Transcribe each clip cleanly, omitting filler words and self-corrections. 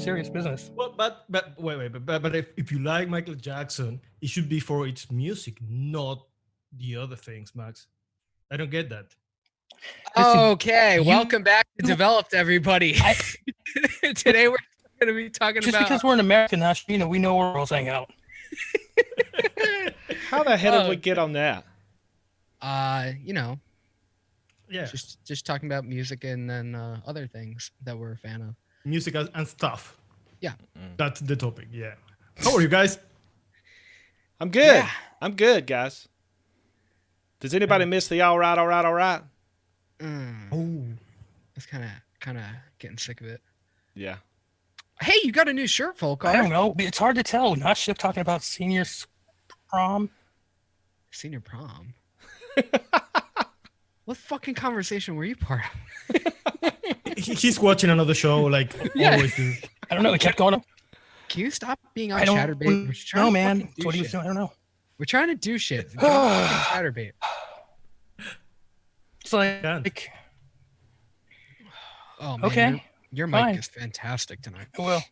serious business. Well, but wait, but if you like Michael Jackson, it should be for its music, not the other things, Max. I don't get that. Listen, Okay, you- welcome back to Developed, everybody. Today we're going to be talking Just about. because we're in America now, we know where girls hang out. How the hell did we get on that? You know, Yeah, just talking about music and then other things that we're a fan of. music and stuff. Yeah. That's the topic. Yeah. How are you guys? I'm good. Yeah. I'm good, guys. Does anybody miss the all right? Oh, It's kind of getting sick of it. Yeah. Hey, you got a new shirt, Folkart. I don't know. It's hard to tell. Not Chef talking about seniors prom. Senior prom. What fucking conversation were you part of? he's watching another show like always do. I don't know. It kept going. Can you stop being on I don't Chatterbait? We're trying know, to man. fucking do That's what he was shit. doing. I don't know. We're trying to do shit. Get off fucking Chatterbait. It's like, Can't. Oh man, Okay, your mic fine. is fantastic tonight. well,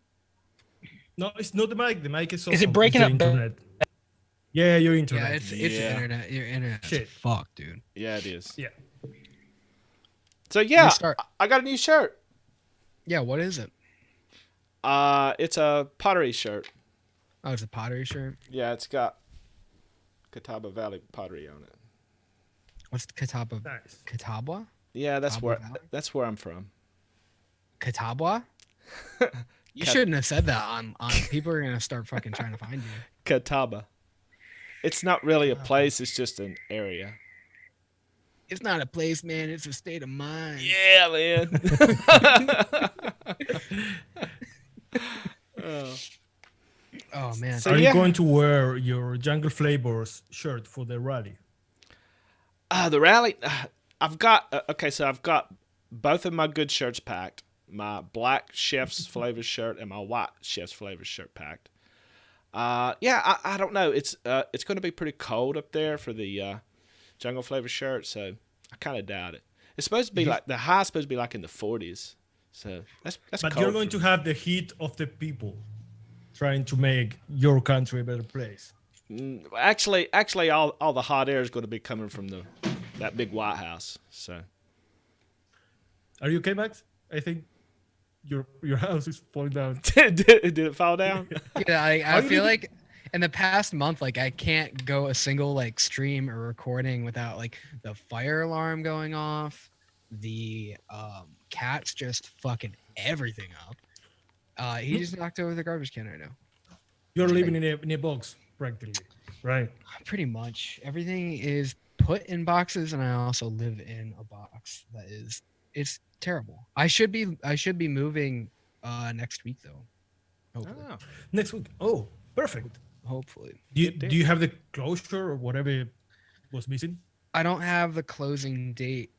No, it's not the mic. The mic is. Is it awesome. breaking It's up the internet. Yeah, your internet. Yeah, it's Yeah. internet. Your internet. Shit. Fuck, dude. Yeah, it is. Yeah. So yeah, Restart. I got a new shirt. Yeah, what is it? It's a pottery shirt. Oh, it's a pottery shirt. Yeah, it's got Catawba Valley pottery on it. What's Catawba? Nice. Catawba? Yeah, that's Catawba where Valley? I'm from. Catawba? You shouldn't have said that on people are gonna start fucking trying to find you. Catawba. It's not really a place, it's just an area. It's not a place, man, it's a state of mind. Yeah, man. Oh. Oh man. So Are yeah. you going to wear your Jungle Flavors shirt for the rally? The rally, I've got, so I've got both of my good shirts packed. My black Chefs Flavors shirt and my white Chefs Flavors shirt packed. Yeah, I don't know. It's going to be pretty cold up there for the Jungle Flavor shirt, so I kind of doubt it. It's supposed to be like, the high is supposed to be like in the 40s. So that's But cold. you're going to have the heat of the people trying to make your country a better place. Actually, all the hot air is going to be coming from that big White House. So Are you okay, Max? I think your house is falling down. did it fall down? Yeah, I Are you feel living- like in the past month, like I can't go a single like stream or recording without like the fire alarm going off, the cats just fucking everything up. He just knocked over the garbage can right now. You're living in a box, practically, right? Pretty much everything is put in boxes, and I also live in a box that is. It's terrible. I should be moving next week though. Hopefully. Oh. Next week. Oh, perfect. Hopefully. Do you have the closure or whatever was missing? I don't have the closing date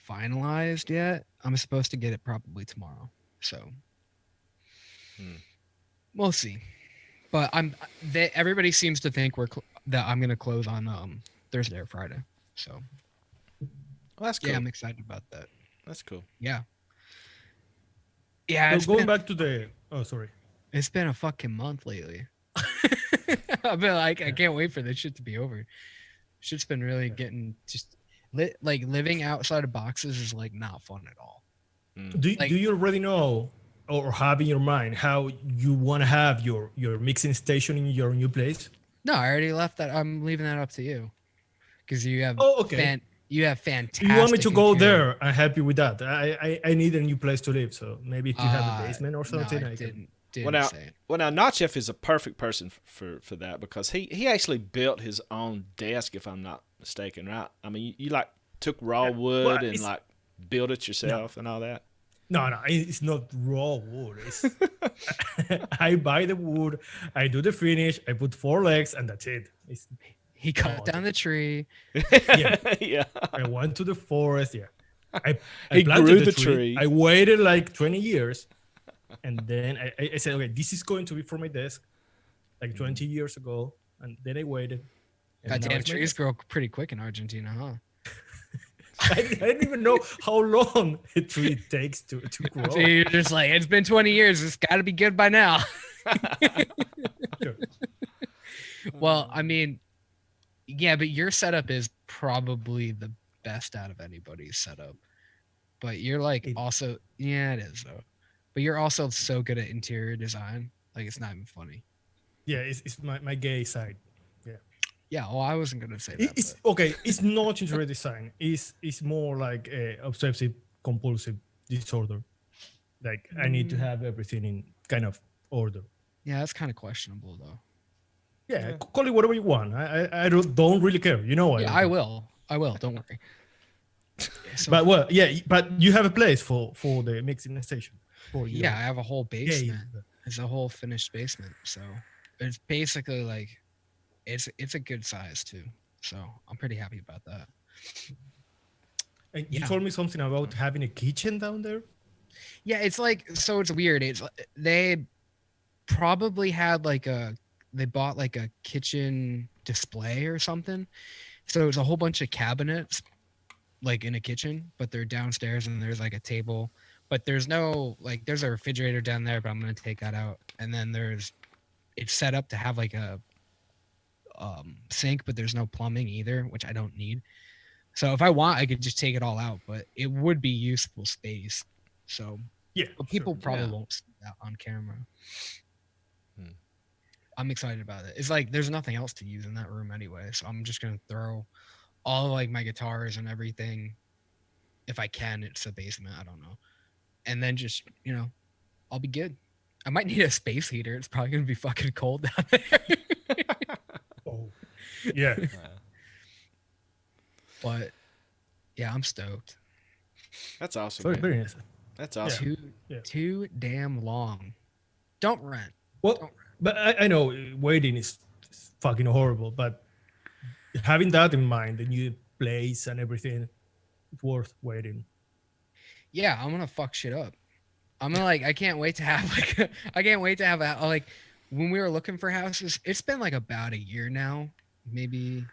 finalized yet. I'm supposed to get it probably tomorrow. So we'll see. But everybody seems to think that I'm gonna close on Thursday or Friday. So Well, that's cool. yeah, I'm excited about that. That's cool. Yeah. Yeah, So it's going been, back to the. Oh, sorry. it's been a fucking month lately. I've been like, I can't wait for this shit to be over. Shit's been really getting just like living outside of boxes is like not fun at all. Do Like- you already know or have in your mind how you want to have your mixing station in your new place? No, I already left that. I'm leaving that up to you because you have Oh, okay. you have fantastic. You want me to go interior. there and help you with that? I need a new place to live, so maybe if you have a basement or something. No, I I can- didn't say it. Well, now Notchef is a perfect person for that because he actually built his own desk, if I'm not mistaken, right? I mean, you like took raw wood well, and it's- like built it yourself and all that. No, it's not raw wood. It's I buy the wood, I do the finish, I put 4 legs, and that's it. He cut down the tree. Yeah. Yeah. I went to the forest. Yeah, I He planted grew the the tree. tree. I waited like 20 years, and then I said, okay, this is going to be for my desk, like 20 years ago. And then I waited. And now Goddamn it's my trees desk. grow pretty quick in Argentina, huh? I didn't even know how long a tree takes to grow. So you're just like, it's been 20 years. It's got to be good by now. Sure. Well, I mean, yeah, but your setup is probably the best out of anybody's setup. But you're like It- also, yeah, it is though. But you're also so good at interior design. Like, it's not even funny. Yeah, it's my gay side. Yeah, well, I wasn't going to say It- that. it's But okay. It's not interior design. It's more like a obsessive compulsive disorder. Like I need to have everything in kind of order. yeah, that's kind of questionable though. Yeah, call it whatever you want. I don't really care. You know I Yeah, don't I care. will. I will. Don't worry. So, But well, yeah, but you have a place for the mixing station. For your yeah, I have a whole gay- basement. It's a whole finished basement. So it's basically like it's a good size too. So I'm pretty happy about that. And you Yeah. told me something about having a kitchen down there. Yeah, it's like so it's weird. It's they probably had like they bought like a kitchen display or something. So it's a whole bunch of cabinets like in a kitchen, but they're downstairs and there's like a table, but there's no like there's a refrigerator down there, but I'm gonna take that out. And then it's set up to have like a sink, but there's no plumbing either, which I don't need. So if I want, I could just take it all out, but it would be useful space. So Yeah, but people sure. probably Yeah. won't see that on camera. Hmm. I'm excited about it. It's like there's nothing else to use in that room anyway, so I'm just gonna throw all of, like my guitars and everything. If I can, it's a basement. I don't know, and then just I'll be good. I might need a space heater. It's probably gonna be fucking cold down there. Oh, yeah. But yeah, I'm stoked. That's awesome. Very, Man. very nice. That's awesome. Too Yeah. too damn long. Don't rent. Well, but I know waiting is fucking horrible, but having that in mind, the new place and everything, it's worth waiting. Yeah, I'm gonna fuck shit up. I'm gonna I can't wait to have I can't wait to have a like when we were looking for houses. It's been like about a year now, maybe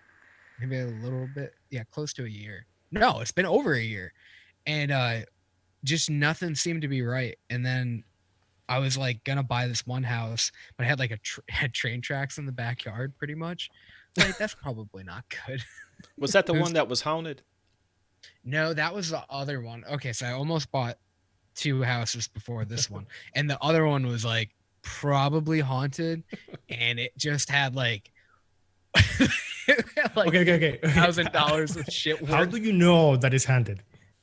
a little bit. Yeah, close to a year. No, it's been over a year, and just nothing seemed to be right. And then I was like gonna buy this one house, but it had like had train tracks in the backyard, pretty much. Like that's probably not good. Was that the Who's- one that was haunted? No, that was the other one. Okay, so I almost bought 2 houses before this one, and the other one was like probably haunted, and it just had like like Okay. $1,000 of shit How worth. do you know that it's handed?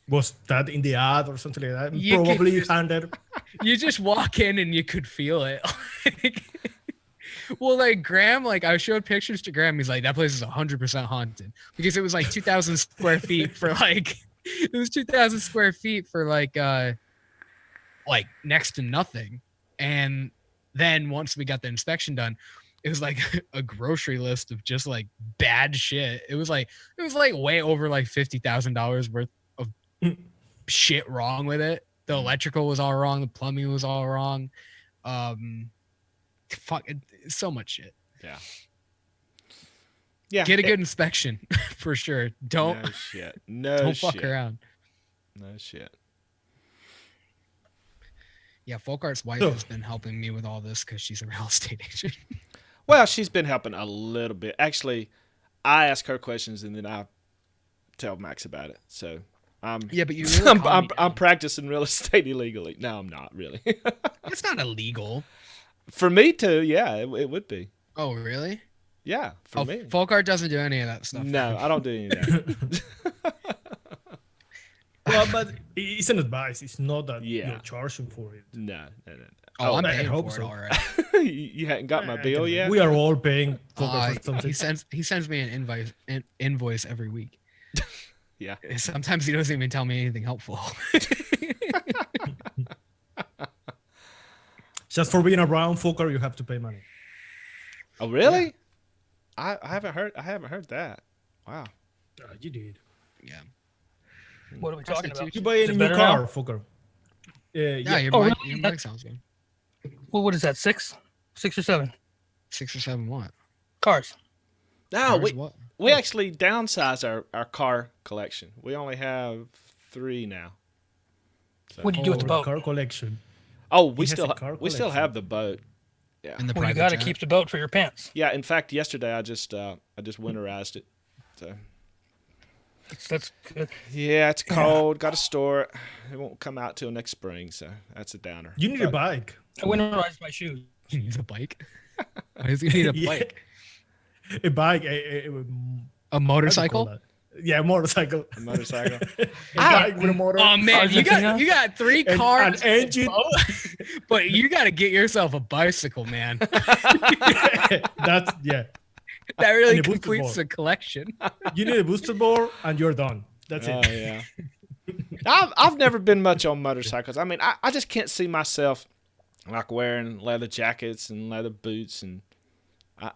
Was that in the ad or something like that? You could Probably just- handed. You just walk in and you could feel it. Well, like Graham, like I showed pictures to Graham. He's like, that place is 100% haunted because it was like 2,000 square feet for like, it was 2,000 square feet for like next to nothing. And then once we got the inspection done, it was like a grocery list of just like bad shit. It was like way over like $50,000 worth of shit wrong with it. The electrical was all wrong. The plumbing was all wrong. Fuck, it's so much shit. Yeah. Yeah. Get a good inspection for sure. Don't No shit. No don't shit. fuck around. No shit. Yeah, Folkart's wife So- has been helping me with all this because she's a real estate agent. Well, she's been helping a little bit. Actually, I ask her questions and then I tell Max about it. So I'm Yeah, but you really I'm, calm I'm, me I'm down. practicing real estate illegally. No, I'm not really. It's not illegal. For me to, yeah, it would be. Oh, really? Yeah, for Oh, me. Folkart doesn't do any of that stuff. No, I don't do any of that. Well, but it's an advice. It's not that Yeah. you're charging for it. No. Oh, I'm I paying hope for it so. already. You hadn't got my bill yet? We are all paying for something. He sends me an invoice every week. Yeah. Sometimes he doesn't even tell me anything helpful. Just for being around Folkart, you have to pay money. Oh, really? I haven't heard that. Wow. You did. Yeah. What are we talking about? Prostitution. You buy Is a it new better car, now? Folkart. Yeah, Yeah. your, Oh, mic, really? your mic sounds good. Well, what is that? 6 or 7 6 or 7 what? cars? No, Cars, what? we actually downsized our car collection. We only have 3 now. What do you do with the boat? Car collection. Oh, He has a car we still collection. have the boat. Yeah. And the Well, you private got to jet. keep the boat for your pants. Yeah, in fact, yesterday I just winterized it. So That's good. yeah, it's cold. Got to store it. It won't come out till next spring, so that's a downer. You need a bike. I winterized my shoes. He needs a bike. Why does he need a Yeah. bike? A bike. A How do you motorcycle? call that? Yeah, a motorcycle. A motorcycle. A bike with a motor. Oh man, Argentina? you got 3 and cars, an engine. but you got to get yourself a bicycle, man. That's yeah. That really And a booster completes board. the collection. You need a booster board and you're done. That's Oh it. yeah. I've never been much on motorcycles. I mean, I just can't see myself like wearing leather jackets and leather boots, and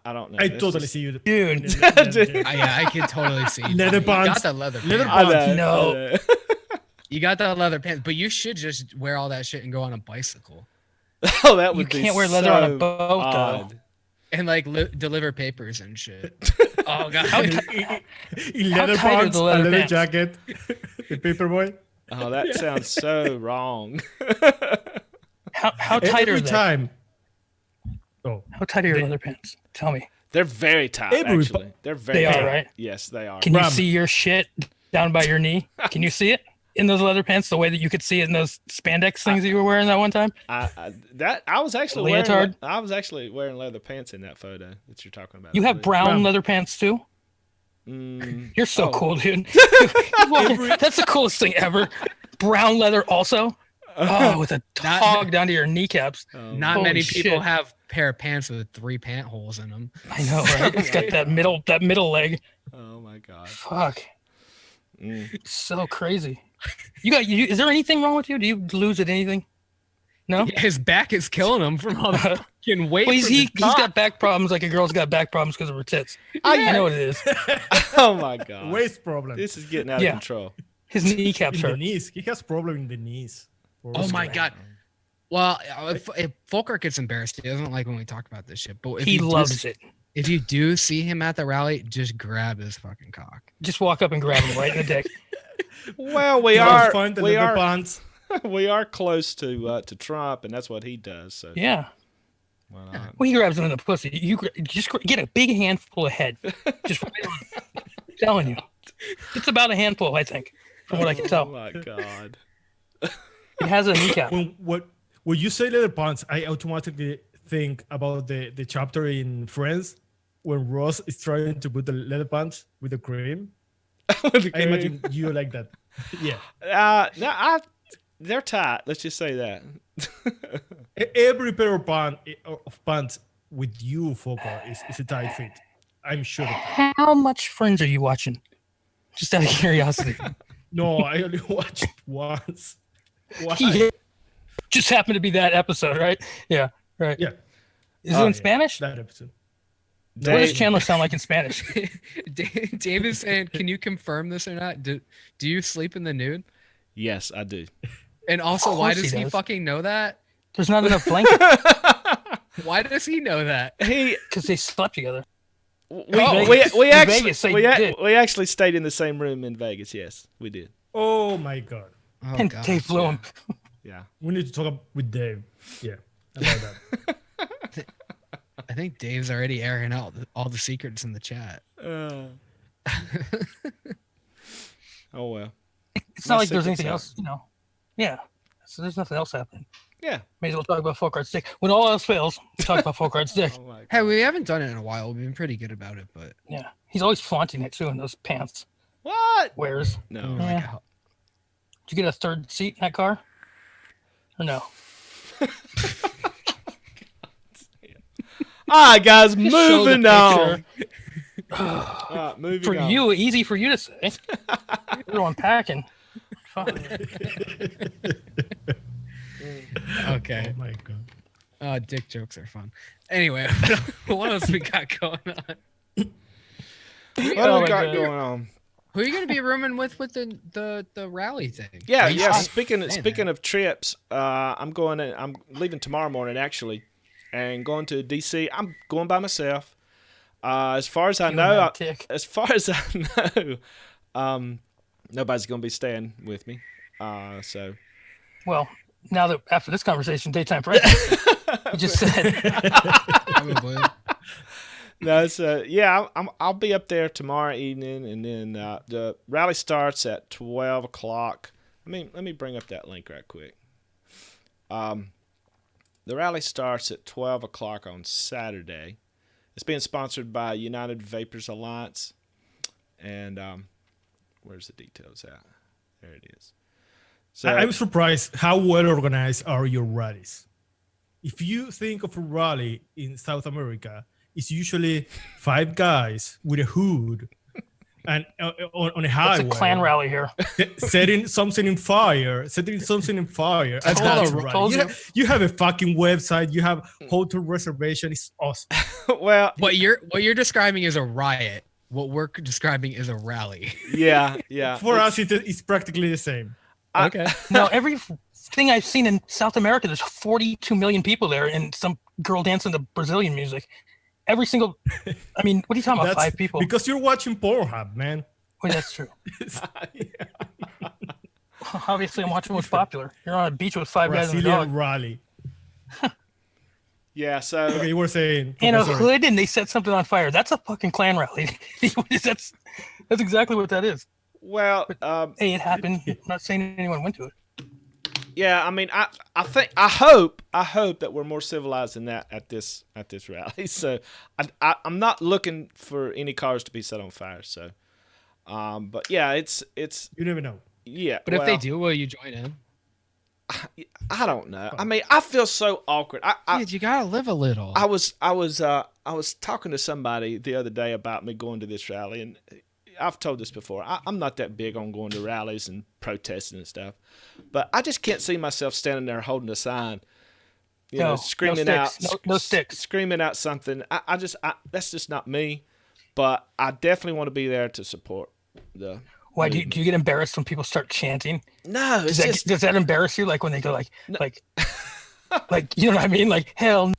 I don't know. I It's totally just- see you. Dude. Yeah, I can totally see. you. Leather You pants. got the leather Leather pants. I know, No. I know. You got the leather pants, but you should just wear all that shit and go on a bicycle Oh, that You would be can't wear leather on a so boat, though. odd. and like deliver papers and shit. Oh god. In leather tight are pants, the a leather leather pants? jacket, the paperboy. Oh, that sounds so wrong. How tight are Every they? time. Oh, How tight are your They- leather pants? Tell me. They're very tight, Every- actually. They're very They are, tight. right? Yes, they are. Can you Ram. see your shit down by your knee? Can you see it in those leather pants the way that you could see it in those spandex things that you were wearing that one time? I was actually Leotard? wearing leather pants in that photo that you're talking about. You have brown Ram. leather pants too? Mm, You're so Oh. cool, dude. That's the coolest thing ever. Brown leather also? Oh, with a Not- hog down to your kneecaps. oh, Not Holy many people shit. have a pair of pants with 3 pant holes in them. I know, right? It's got that middle leg. oh my god. Fuck. Mm. It's so crazy. Is there anything wrong with you? Do you lose at anything? No? His back is killing him from all the fucking weight. Well, from he's the top. got back problems like a girl's got back problems because of her tits. I I know what it is. Oh my god. waist problem. This is getting out Yeah. of control. His kneecaps in the hurt. knees. He has problem in the knees. Oh my god. Well, if Folkart gets embarrassed, he doesn't like when we talk about this shit. But if He you do loves it. If you do see him at the rally, just grab his fucking cock. Just walk up and grab him right in the dick. Well, we You are must find the we leather are pants. we are close to Trump, and that's what he does. So Yeah. why Yeah. not? Well, he grabs him in the pussy. Just get a big handful of head. Just right on it. I'm telling you. It's about a handful, I think, from what I can Oh tell. my god. It has a kneecap. When you say leather pants, I automatically think about the chapter in Friends when Ross is trying to put the leather pants with the cream. I imagine you like that. Yeah. No, they're tight. Let's just say that. Every pair of pants with you, Folkart, is a tight fit. I'm sure of that. How much Friends are you watching? Just out of curiosity. No, I only watched once. Why? Yeah. Just happened to be that episode, right? Yeah, right. Yeah, Is Oh, it in yeah. Spanish? that episode. What does Dave- Chandler sound like in Spanish? Dave is saying, "Can you confirm this or not? Do you sleep in the nude? Yes, I do. And also, Of why course does he he does. fucking know that? There's not enough blankets Why does he know that? He because they slept together. we, Vegas. we In actually Vegas, they we did. actually stayed in the same room in Vegas. Yes, we did. Oh my god, Oh, And gosh, Dave flew yeah. him. Yeah. we need to talk with Dave. Yeah, about that. I think Dave's already airing out all the secrets in the chat. Oh well. It's My not like there's secret's anything out. else, Yeah. So there's nothing else happening. Yeah. May as well talk about Folkart's dick. When all else fails, talk about Folkart's dick. Oh my Hey, God. we haven't done it in a while. We've been pretty good about it, but Yeah. He's always flaunting it too in those pants. What? Wears. we're No. like, Yeah. Did you get a third seat in that car? Or no? All right, guys, Just show the moving on. picture. All right, moving For on. you, easy for you to say. You're unpacking. Fuck. okay. Oh my god. Dick jokes are fun. Anyway, what else we got going on? What do Oh we my got God. going on? Who are you gonna be rooming with the rally thing? Yeah, Are you yeah. sure? Speaking Saying of trips, I'm leaving tomorrow morning actually, and going to DC. I'm going by myself. As far as I You know, and that tick. as far as I know, nobody's gonna be staying with me. So Well, now that after this conversation, daytime president, you just said. Probably. no, so yeah, I'll be up there tomorrow evening, and then the rally starts at 12 o'clock. Let me bring up that link right quick. The rally starts at 12 o'clock on Saturday. It's being sponsored by United Vapors Alliance, and where's the details at? There it is. So I'm surprised how well organized are your rallies. If you think of a rally in South America, it's usually 5 guys with a hood and on a It's highway. a clan rally here. Setting something in fire. And That's that's called a- a rally. told you. You have a fucking website. You have hotel reservation. It's awesome. well, What you're describing is a riot. What we're describing is a rally. yeah. For us, it's practically the same. Okay. No, everything I've seen in South America, there's 42 million people there, and some girl dancing to Brazilian music. Every single, I mean, what are you talking about? 5 people? Because you're watching Pornhub, man. Wait, that's true. Obviously, I'm watching what's popular. You're on a beach with 5 guys and a Brazilian dog rally. Yeah, so Okay, you were saying. in a Sorry. hood, and they set something on fire. That's a fucking clan rally. that's exactly what that is. well, Hey, it happened. I'm not saying anyone went to it. yeah. I mean, I hope that we're more civilized than that at this rally. So I'm not looking for any cars to be set on fire. So, but yeah, it's You never know. yeah. But if they well, do, will you join in? I don't know. I mean, I feel so awkward. Dude, you gotta live a little. I was talking to somebody the other day about me going to this rally, and I've told this before. I'm not that big on going to rallies and protesting and stuff, but I just can't see myself standing there holding a sign, No screaming sticks. out, No sticks. screaming out something. I that's just not me. But I definitely want to be there to support the. Why do you get embarrassed when people start chanting? No, it's Does that embarrass you? Like when they go like you know what I mean? Like hell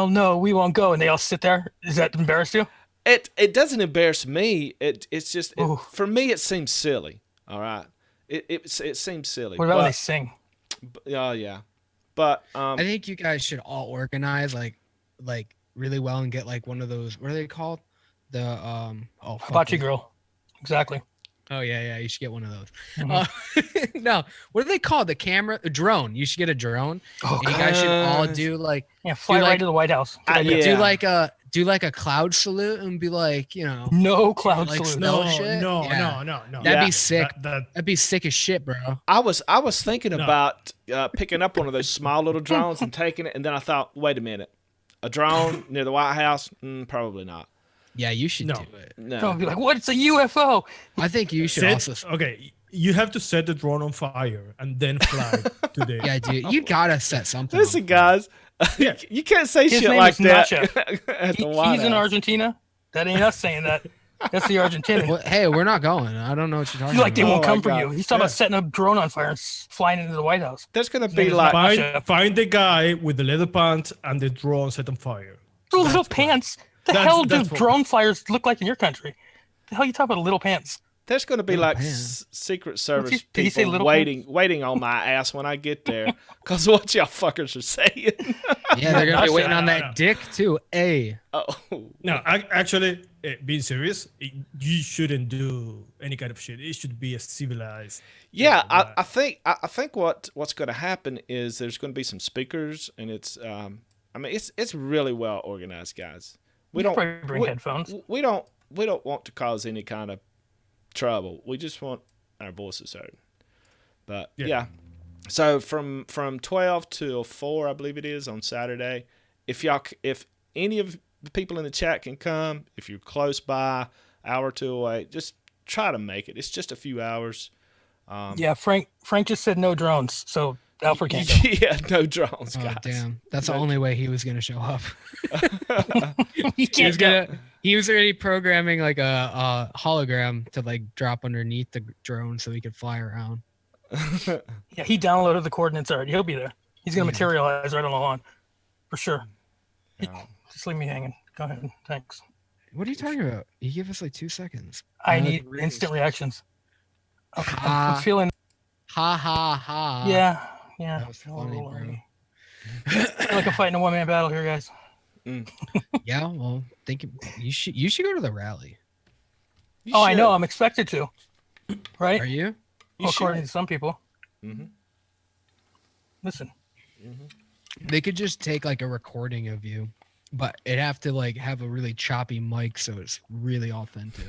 no, we won't go, and they all sit there. Does that embarrass you? It doesn't embarrass me. It's just Ooh. for me. It seems silly. All right. It seems silly. What about when they but, sing? Oh yeah, but I think you guys should all organize like really well and get like one of those. What are they called? The fuck Hibachi it. grill. Exactly. Oh yeah, you should get one of those. Mhm. No, what are they called? A drone. You should get a drone. Oh, And you guys should all do like Yeah, fly Do right like- to the White House. Good idea. yeah. do like a cloud salute and be like, No cloud Like salute. snow- No, shit? no, Yeah. no. that'd Yeah. be sick. That That'd be sick as shit, bro. I was thinking No. about picking up one of those small little drones and taking it, and then I thought, wait a minute, a drone near the White House? Probably not. Yeah, you should No. do it. Don't No. be like, what? It's a UFO. I think you should also. okay, you have to set the drone on fire and then fly to the. Yeah, dude, you gotta set something. Listen, on. guys, Yeah. you can't say His shit name like is that Nacho. at the White He's in House. Argentina. That ain't us saying that. That's the Argentinian. Well, hey, we're not going. I don't know what you're talking Like they about. won't Oh my come for God. you. He's talking Yeah. about setting a drone on fire and flying into the White House. There's gonna name be is like Nacho. Find the guy with the leather pants and the drone set on fire. Little pants. The That's- hell do that's what- drone flyers look like in your country? The hell you talking about little pants? there's gonna be Little like pants. Secret Service did he say people little waiting on my ass when I get there, cause what y'all fuckers are saying. Yeah, they're gonna be No, waiting no, on no, that no. dick too. Hey, Oh. No, actually, being serious, you shouldn't do any kind of shit. It should be a civilized. Yeah, Yeah, I think what's going to happen is there's going to be some speakers, and it's it's really well organized, guys. We You could don't probably bring headphones. we don't want to cause any kind of trouble. We just want our voices heard. But Yeah. yeah. So from 12 till 4, I believe it is, on Saturday. If any of the people in the chat can come, if you're close by, hour or two away, just try to make it. It's just a few hours. Yeah, Frank just said no drones, so Alfred can't go. Yeah, no drones, oh guys. damn, that's the only way he was gonna show up. He He was can't go. he was already programming like a hologram to like drop underneath the drone so he could fly around. Yeah, he downloaded the coordinates already. He'll be there. He's gonna Yeah. materialize right on the lawn, for sure. Yeah. Just leave me hanging. Go ahead. Thanks. What are you talking about? You give us like 2 seconds. I need instant reactions. I'm Ha feeling. ha ha. Yeah. That was funny, bro. I feel like I'm fighting a one-man battle here, guys. Yeah, well, you should go to the rally. I know. I'm expected to. Right? Are you? According to some people. Mm-hmm. Listen. They could just take like a recording of you, but it'd have to like have a really choppy mic so it's really authentic.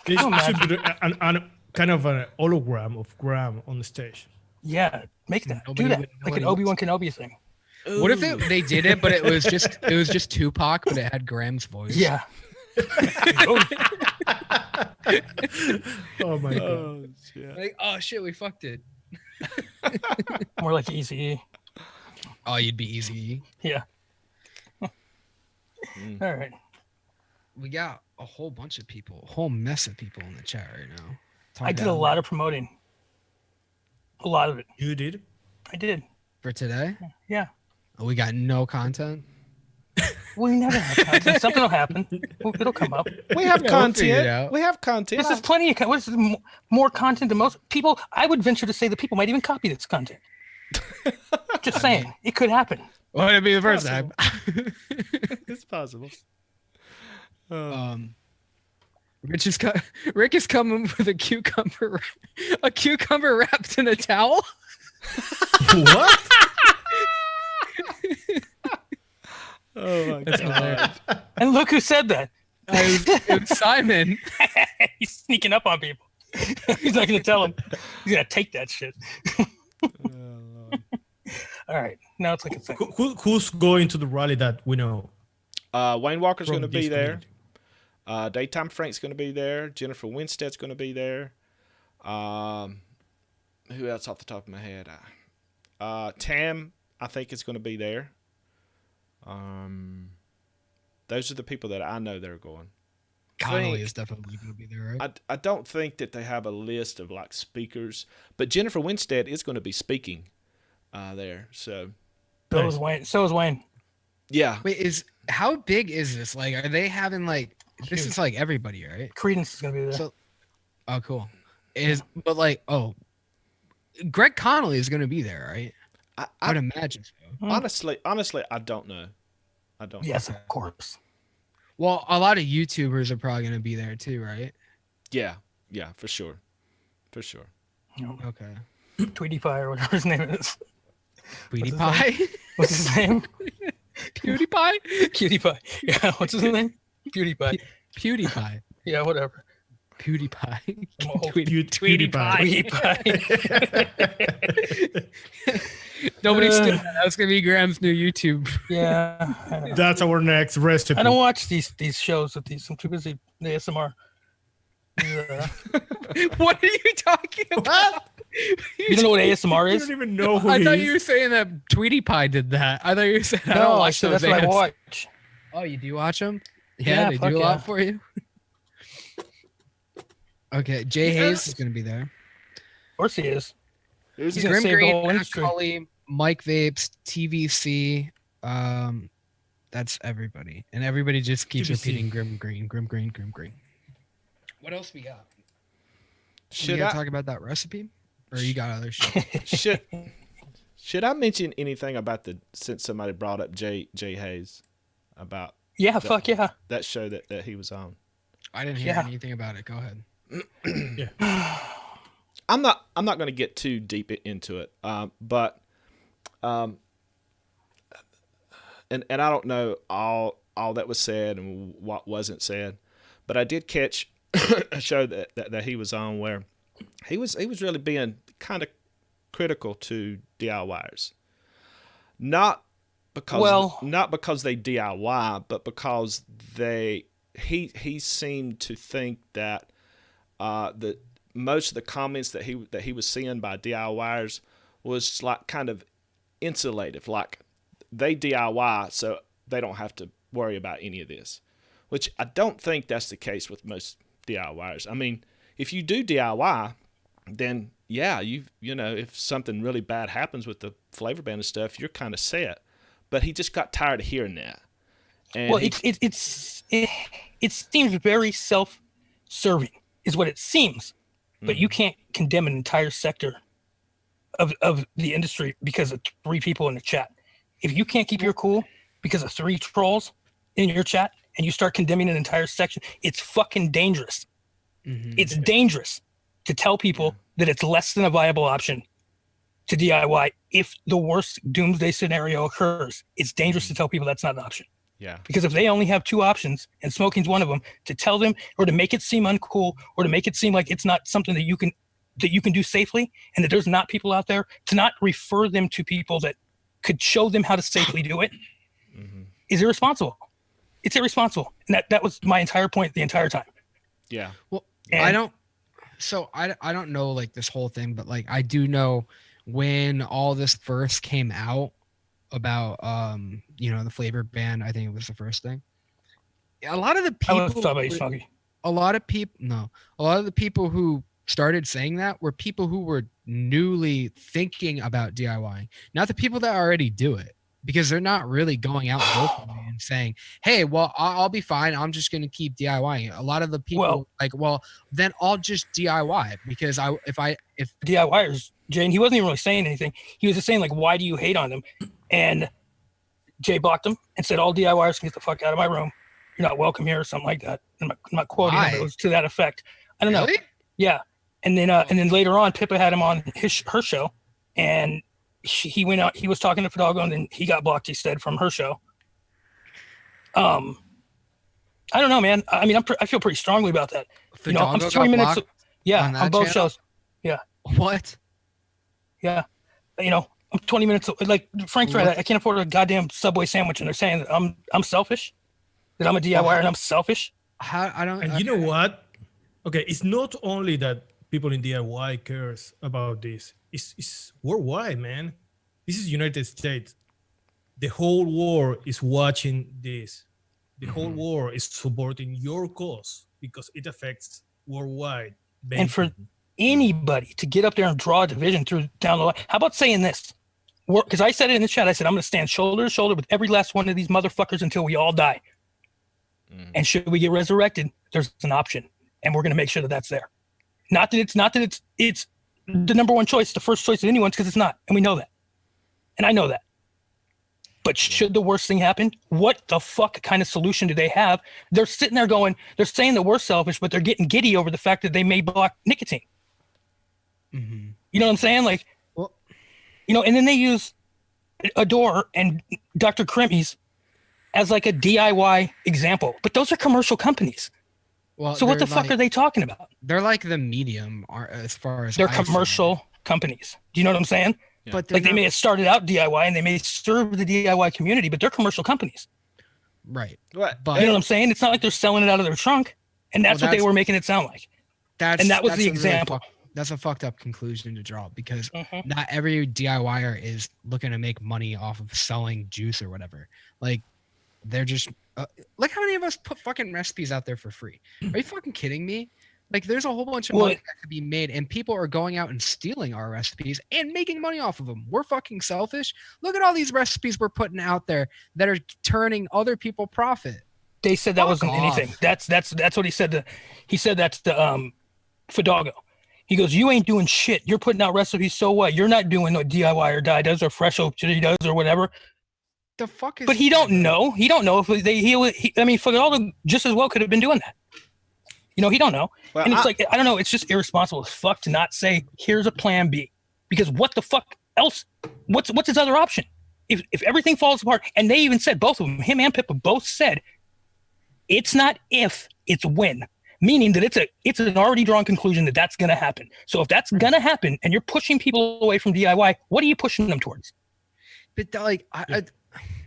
This should be an kind of an hologram of Graham on the stage. Yeah, make that. Nobody Do that. would know Like what an he Obi-Wan Kenobi thing. What if they did it, but it was just Tupac, but it had Graham's voice? Yeah. Oh my god. Oh, shit. Like, oh shit, we fucked it. More like Easy. Oh, you'd be easy. Yeah. All right. We got a whole bunch of people, a whole mess of people in the chat right now. I did a lot of promoting. A lot of it. You did? I did. for today. Yeah. Oh, we got no content. We never have content. Something will happen. It'll come up. We have Yeah, we'll figure it content. out. We have content. This is plenty of what is this, more content than most people. I would venture to say that people might even copy this content. Just saying, it could happen. Well, it'd be the first time. It's possible. Rick is coming with a cucumber wrapped in a towel. What? Oh my That's hilarious. And look who said that. It was Simon. He's sneaking up on people. He's not going to tell them. He's going to take that shit. All right. Now it's like a thing. Who's going to the rally that we know? Wayne Walker's From going to be this there. community. Daytime Frank's going to be there. Jennifer Winstead's going to be there. Who else off the top of my head? Tam, I think, is going to be there. Those are the people that I know that are going. Connolly is definitely going to be there, right? I don't think that they have a list of like speakers, but Jennifer Winstead is going to be speaking there. So So is Wayne. So is Wayne. yeah, Wait, how big is this? Like, are they having like this Huge. is like everybody, right? Credence is going to be there. So, oh, cool. Greg Connolly is going to be there, right? I would imagine so. honestly, I don't know. I don't. Yes, know. of course. Well, a lot of YouTubers are probably going to be there too, right? Yeah, for sure. Okay. Tweety Pie or whatever his name is. Tweety his Pie? What's his name? PewDiePie? Cutie Pie. Yeah, what's his name? Beauty Pie. PewDiePie. Yeah, whatever. PewDiePie. Oh, Tweety Pie. Tweety Pie. Nobody's doing that. That's going to be Graham's new YouTube. Yeah. I know. That's our next recipe. I don't watch these shows with these. I'm too busy. The ASMR. What are you talking about? You don't know what ASMR You is? don't even know who I he thought is. you were saying that Tweety Pie did that. I thought you were saying I don't No, I watch said those that's what I ads. watch. Oh, you do watch them? Yeah, Yeah, they fuck do a yeah. lot for you. Okay, Jay Hayes is going to be there. Of course he is. Who's He's he? gonna Grim save the Green, whole Matt industry. Cully, Mike Vapes, TVC. That's everybody, and everybody just keeps TVC. repeating Grim Green, Grim Green, Grim Green. What else we got? We Should gotta I talk about that recipe, or you got other shit? should I mention anything about since somebody brought up Jay Hayes about Yeah, fuck yeah. that show that he was on? I didn't hear Yeah. anything about it. Go ahead. I'm not going to get too deep into it, but and I don't know all that was said and what wasn't said, but I did catch a show that he was on where he was really being kind of critical to DIYers, not because they DIY, but because he seemed to think that the most of the comments that he was seeing by DIYers was like kind of insulative, like they DIY so they don't have to worry about any of this, which I don't think that's the case with most DIYers. I mean, if you do DIY, then yeah, you know, if something really bad happens with the flavor ban and stuff, you're kind of set. But he just got tired of hearing that. And Well, it seems very self-serving, is what it seems. But you can't condemn an entire sector of the industry because of 3 people in the chat. If you can't keep your cool because of 3 trolls in your chat and you start condemning an entire section, it's fucking dangerous. It's dangerous to tell people that it's less than a viable option to DIY if the worst doomsday scenario occurs. It's dangerous to tell people that's not an option. Yeah. Because if they only have 2 options and smoking's one of them, to tell them or to make it seem uncool or to make it seem like it's not something that you can do safely and that there's not people out there, to not refer them to people that could show them how to safely do it is irresponsible. It's irresponsible. And that was my entire point the entire time. Yeah. Well, I don't know like this whole thing, but like I do know when all this first came out about the flavor ban, I think it was the first thing. A lot of the people a lot of the people who started saying that were people who were newly thinking about DIYing, not the people that already do it, because they're not really going out vocally and saying, hey, well, I'll be fine, I'm just going to keep DIYing. A lot of the people then I'll just DIY because if DIYers, Jane, he wasn't even really saying anything. He was just saying like, why do you hate on them? And Jay blocked him and said all DIYers can get the fuck out of my room. You're not welcome here or something like that. I'm not quoting him, but it was to that effect. I don't know. Yeah. And then later on, Pippa had him on her show, and he went out. He was talking to Fidalgo, and then he got blocked. He said from her show. I don't know, man. I mean, I feel pretty strongly about that. Fidalgo I'm 3 minutes. on both channel? shows. Yeah. What? Yeah. I'm 20 minutes. Like Frank's right. I can't afford a goddamn Subway sandwich, and they're saying that I'm selfish, that I'm a DIYer and I'm selfish. And you know what? Okay, it's not only that people in DIY cares about this. It's worldwide, man. This is United States. The whole world is watching this. The whole world is supporting your cause because it affects worldwide. And for anybody to get up there and draw a division down the line, how about saying this? Because I said it in the chat. I said I'm going to stand shoulder to shoulder with every last one of these motherfuckers until we all die. And should we get resurrected, there's an option, and we're going to make sure that that's there. Not that it's the number one choice, the first choice of anyone's, because it's not, and we know that, and I know that. But should the worst thing happen, what the fuck kind of solution do they have? They're sitting there going, they're saying that we're selfish, but they're getting giddy over the fact that they may block nicotine. You know what I'm saying? Like, and then they use Adore and Dr. Crimmy's as like a DIY example, but those are commercial companies. Well, so what the fuck are they talking about? They're like the medium as far as they're commercial companies. Do you know what I'm saying? Yeah. But like they may have started out DIY and they may serve the DIY community, but they're commercial companies. Right. But you know what I'm saying? It's not like they're selling it out of their trunk, and that's what they were making it sound like. That was the example. That's a fucked up conclusion to draw because not every DIYer is looking to make money off of selling juice or whatever. Like they're just like how many of us put fucking recipes out there for free? Are you fucking kidding me? Like there's a whole bunch of money that could be made, and people are going out and stealing our recipes and making money off of them. We're fucking selfish. Look at all these recipes we're putting out there that are turning other people profit. They said that wasn't anything. That's what he said. He said that's the Fidalgo. He goes, you ain't doing shit. You're putting out recipes. So what? You're not doing no DIY or die does or fresh oak does or whatever. The fuck is? But he don't know. He don't know if I mean, Fidalgo just as well could have been doing that. He don't know. Well, and it's like, I don't know. It's just irresponsible as fuck to not say, here's a plan B. Because what the fuck else? What's his other option? If everything falls apart, and they even said, both of them, him and Pippa both said, it's not if, it's when. Meaning that it's an already drawn conclusion that that's going to happen. So if that's going to happen and you're pushing people away from DIY, what are you pushing them towards? But like,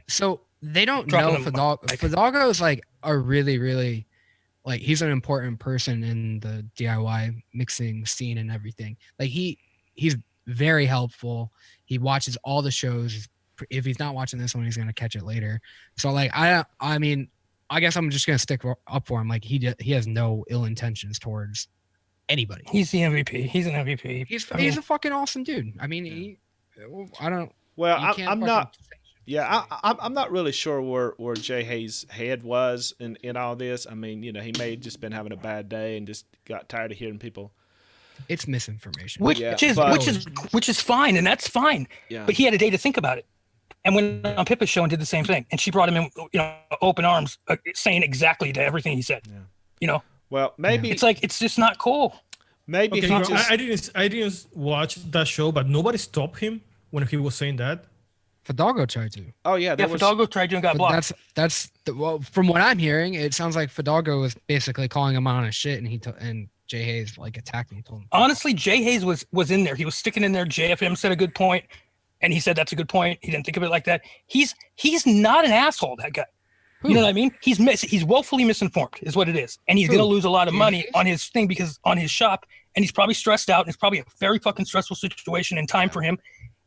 so they don't know Fidalgo. Fidalgo is like a really, really, like he's an important person in the DIY mixing scene and everything. Like he's very helpful. He watches all the shows. If he's not watching this one, he's going to catch it later. So like, I mean, I guess I'm just gonna stick up for him. Like he has no ill intentions towards anybody. He's the MVP. He's an MVP. He's a fucking awesome dude. I mean, I don't. Well, I'm not. Yeah, I'm not really sure where Jay Hayes' head was in all this. I mean, he may have just been having a bad day and just got tired of hearing people. It's misinformation. which Yeah, is but- which is fine, and that's fine. Yeah. But he had a day to think about it, and went on Pippa's show and did the same thing, and she brought him in, open arms, saying exactly to everything he said. Yeah. Well, maybe It's like it's just not cool. maybe Okay, he bro, just. I didn't watch that show, but nobody stopped him when he was saying that. Fidalgo tried to. Oh yeah, Yeah, there was. Fidalgo tried to and got But blocked. well, from what I'm hearing, it sounds like Fidalgo was basically calling him on his shit, and Jay Hayes like attacked him. Told him. Honestly, Jay Hayes was in there. He was sticking in there. JFM said a good point, and he said that's a good point. He didn't think of it like that. He's not an asshole. That guy. You know what I mean? He's woefully misinformed, is what it is, and he's Who? gonna lose a lot of Jay money Hayes? on his thing because on his shop, and he's probably stressed out, and it's probably a very fucking stressful situation and time for him.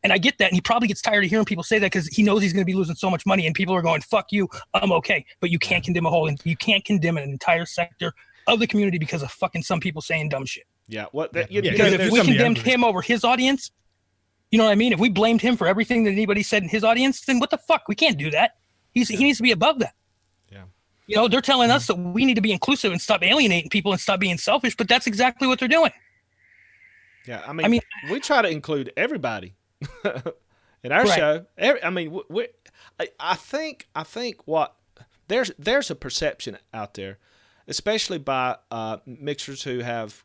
And I get that, and he probably gets tired of hearing people say that because he knows he's going to be losing so much money, and people are going, "Fuck you, I'm okay." But you can't condemn you can't condemn an entire sector of the community because of fucking some people saying dumb shit. Yeah. What? Yeah, Because if there's we somebody condemned angry. him over his audience, you know what I mean? If we blamed him for everything that anybody said in his audience, then what the fuck? We can't do that. He needs to be above that. Yeah. They're telling us that we need to be inclusive and stop alienating people and stop being selfish, but that's exactly what they're doing. Yeah. I mean, we try to include everybody in our Right. show. I think what there's a perception out there, especially by mixers who have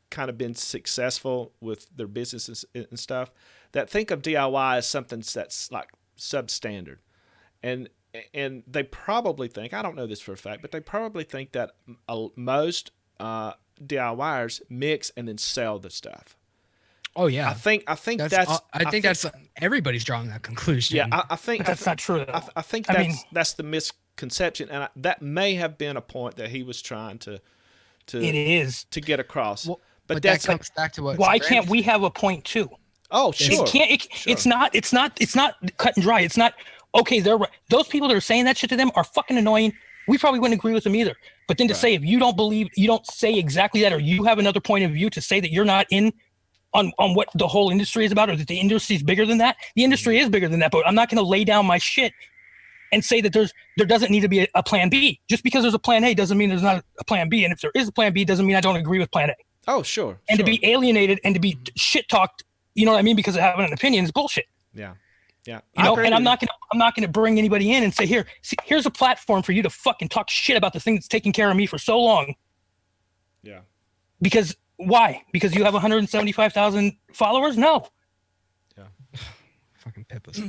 kind of been successful with their businesses and stuff, that think of DIY as something that's like substandard, and they probably think, I don't know this for a fact, but they probably think that most DIYers mix and then sell the stuff. Oh yeah, I think that's everybody's drawing that conclusion. yeah. I think But that's not true. Though. I think I mean- that's the misconception, and that may have been a point that he was trying to It is. to get across. Well, but that that's comes back to what. Why Brandon can't we have a point too? oh sure. It can't. Sure. It's not cut and dry. It's not okay. They're right. Those people that are saying that shit to them are fucking annoying. We probably wouldn't agree with them either. But then to say if you don't say exactly that, or you have another point of view to say that you're not in on what the whole industry is about, or that the industry is bigger than that. The industry is bigger than that. But I'm not going to lay down my shit and say that there doesn't need to be a plan B. Just because there's a plan A doesn't mean there's not a plan B. And if there is a plan B, doesn't mean I don't agree with plan A. Oh sure. And sure. to be alienated and to be shit talked, you know what I mean, because of having an opinion is bullshit. yeah. You I know, agree and I'm with not gonna bring anybody in and say, here's a platform for you to fucking talk shit about the thing that's taking care of me for so long. Yeah. Because why? Because you have 175,000 followers? No. fucking Pippas.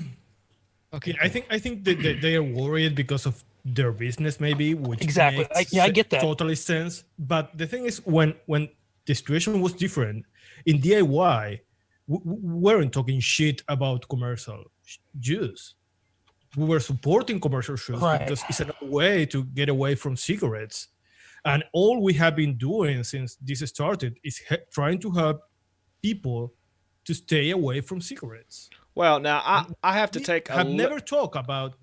Okay, Yeah, I think that they are worried because of their business, maybe, which Exactly. makes I get that. totally sense. But the thing is, when the situation was different in DIY, we weren't talking shit about commercial juice. We were supporting commercial juice Right. because it's a way to get away from cigarettes. And all we have been doing since this started is trying to help people to stay away from cigarettes. Well, now I have to take have never talked about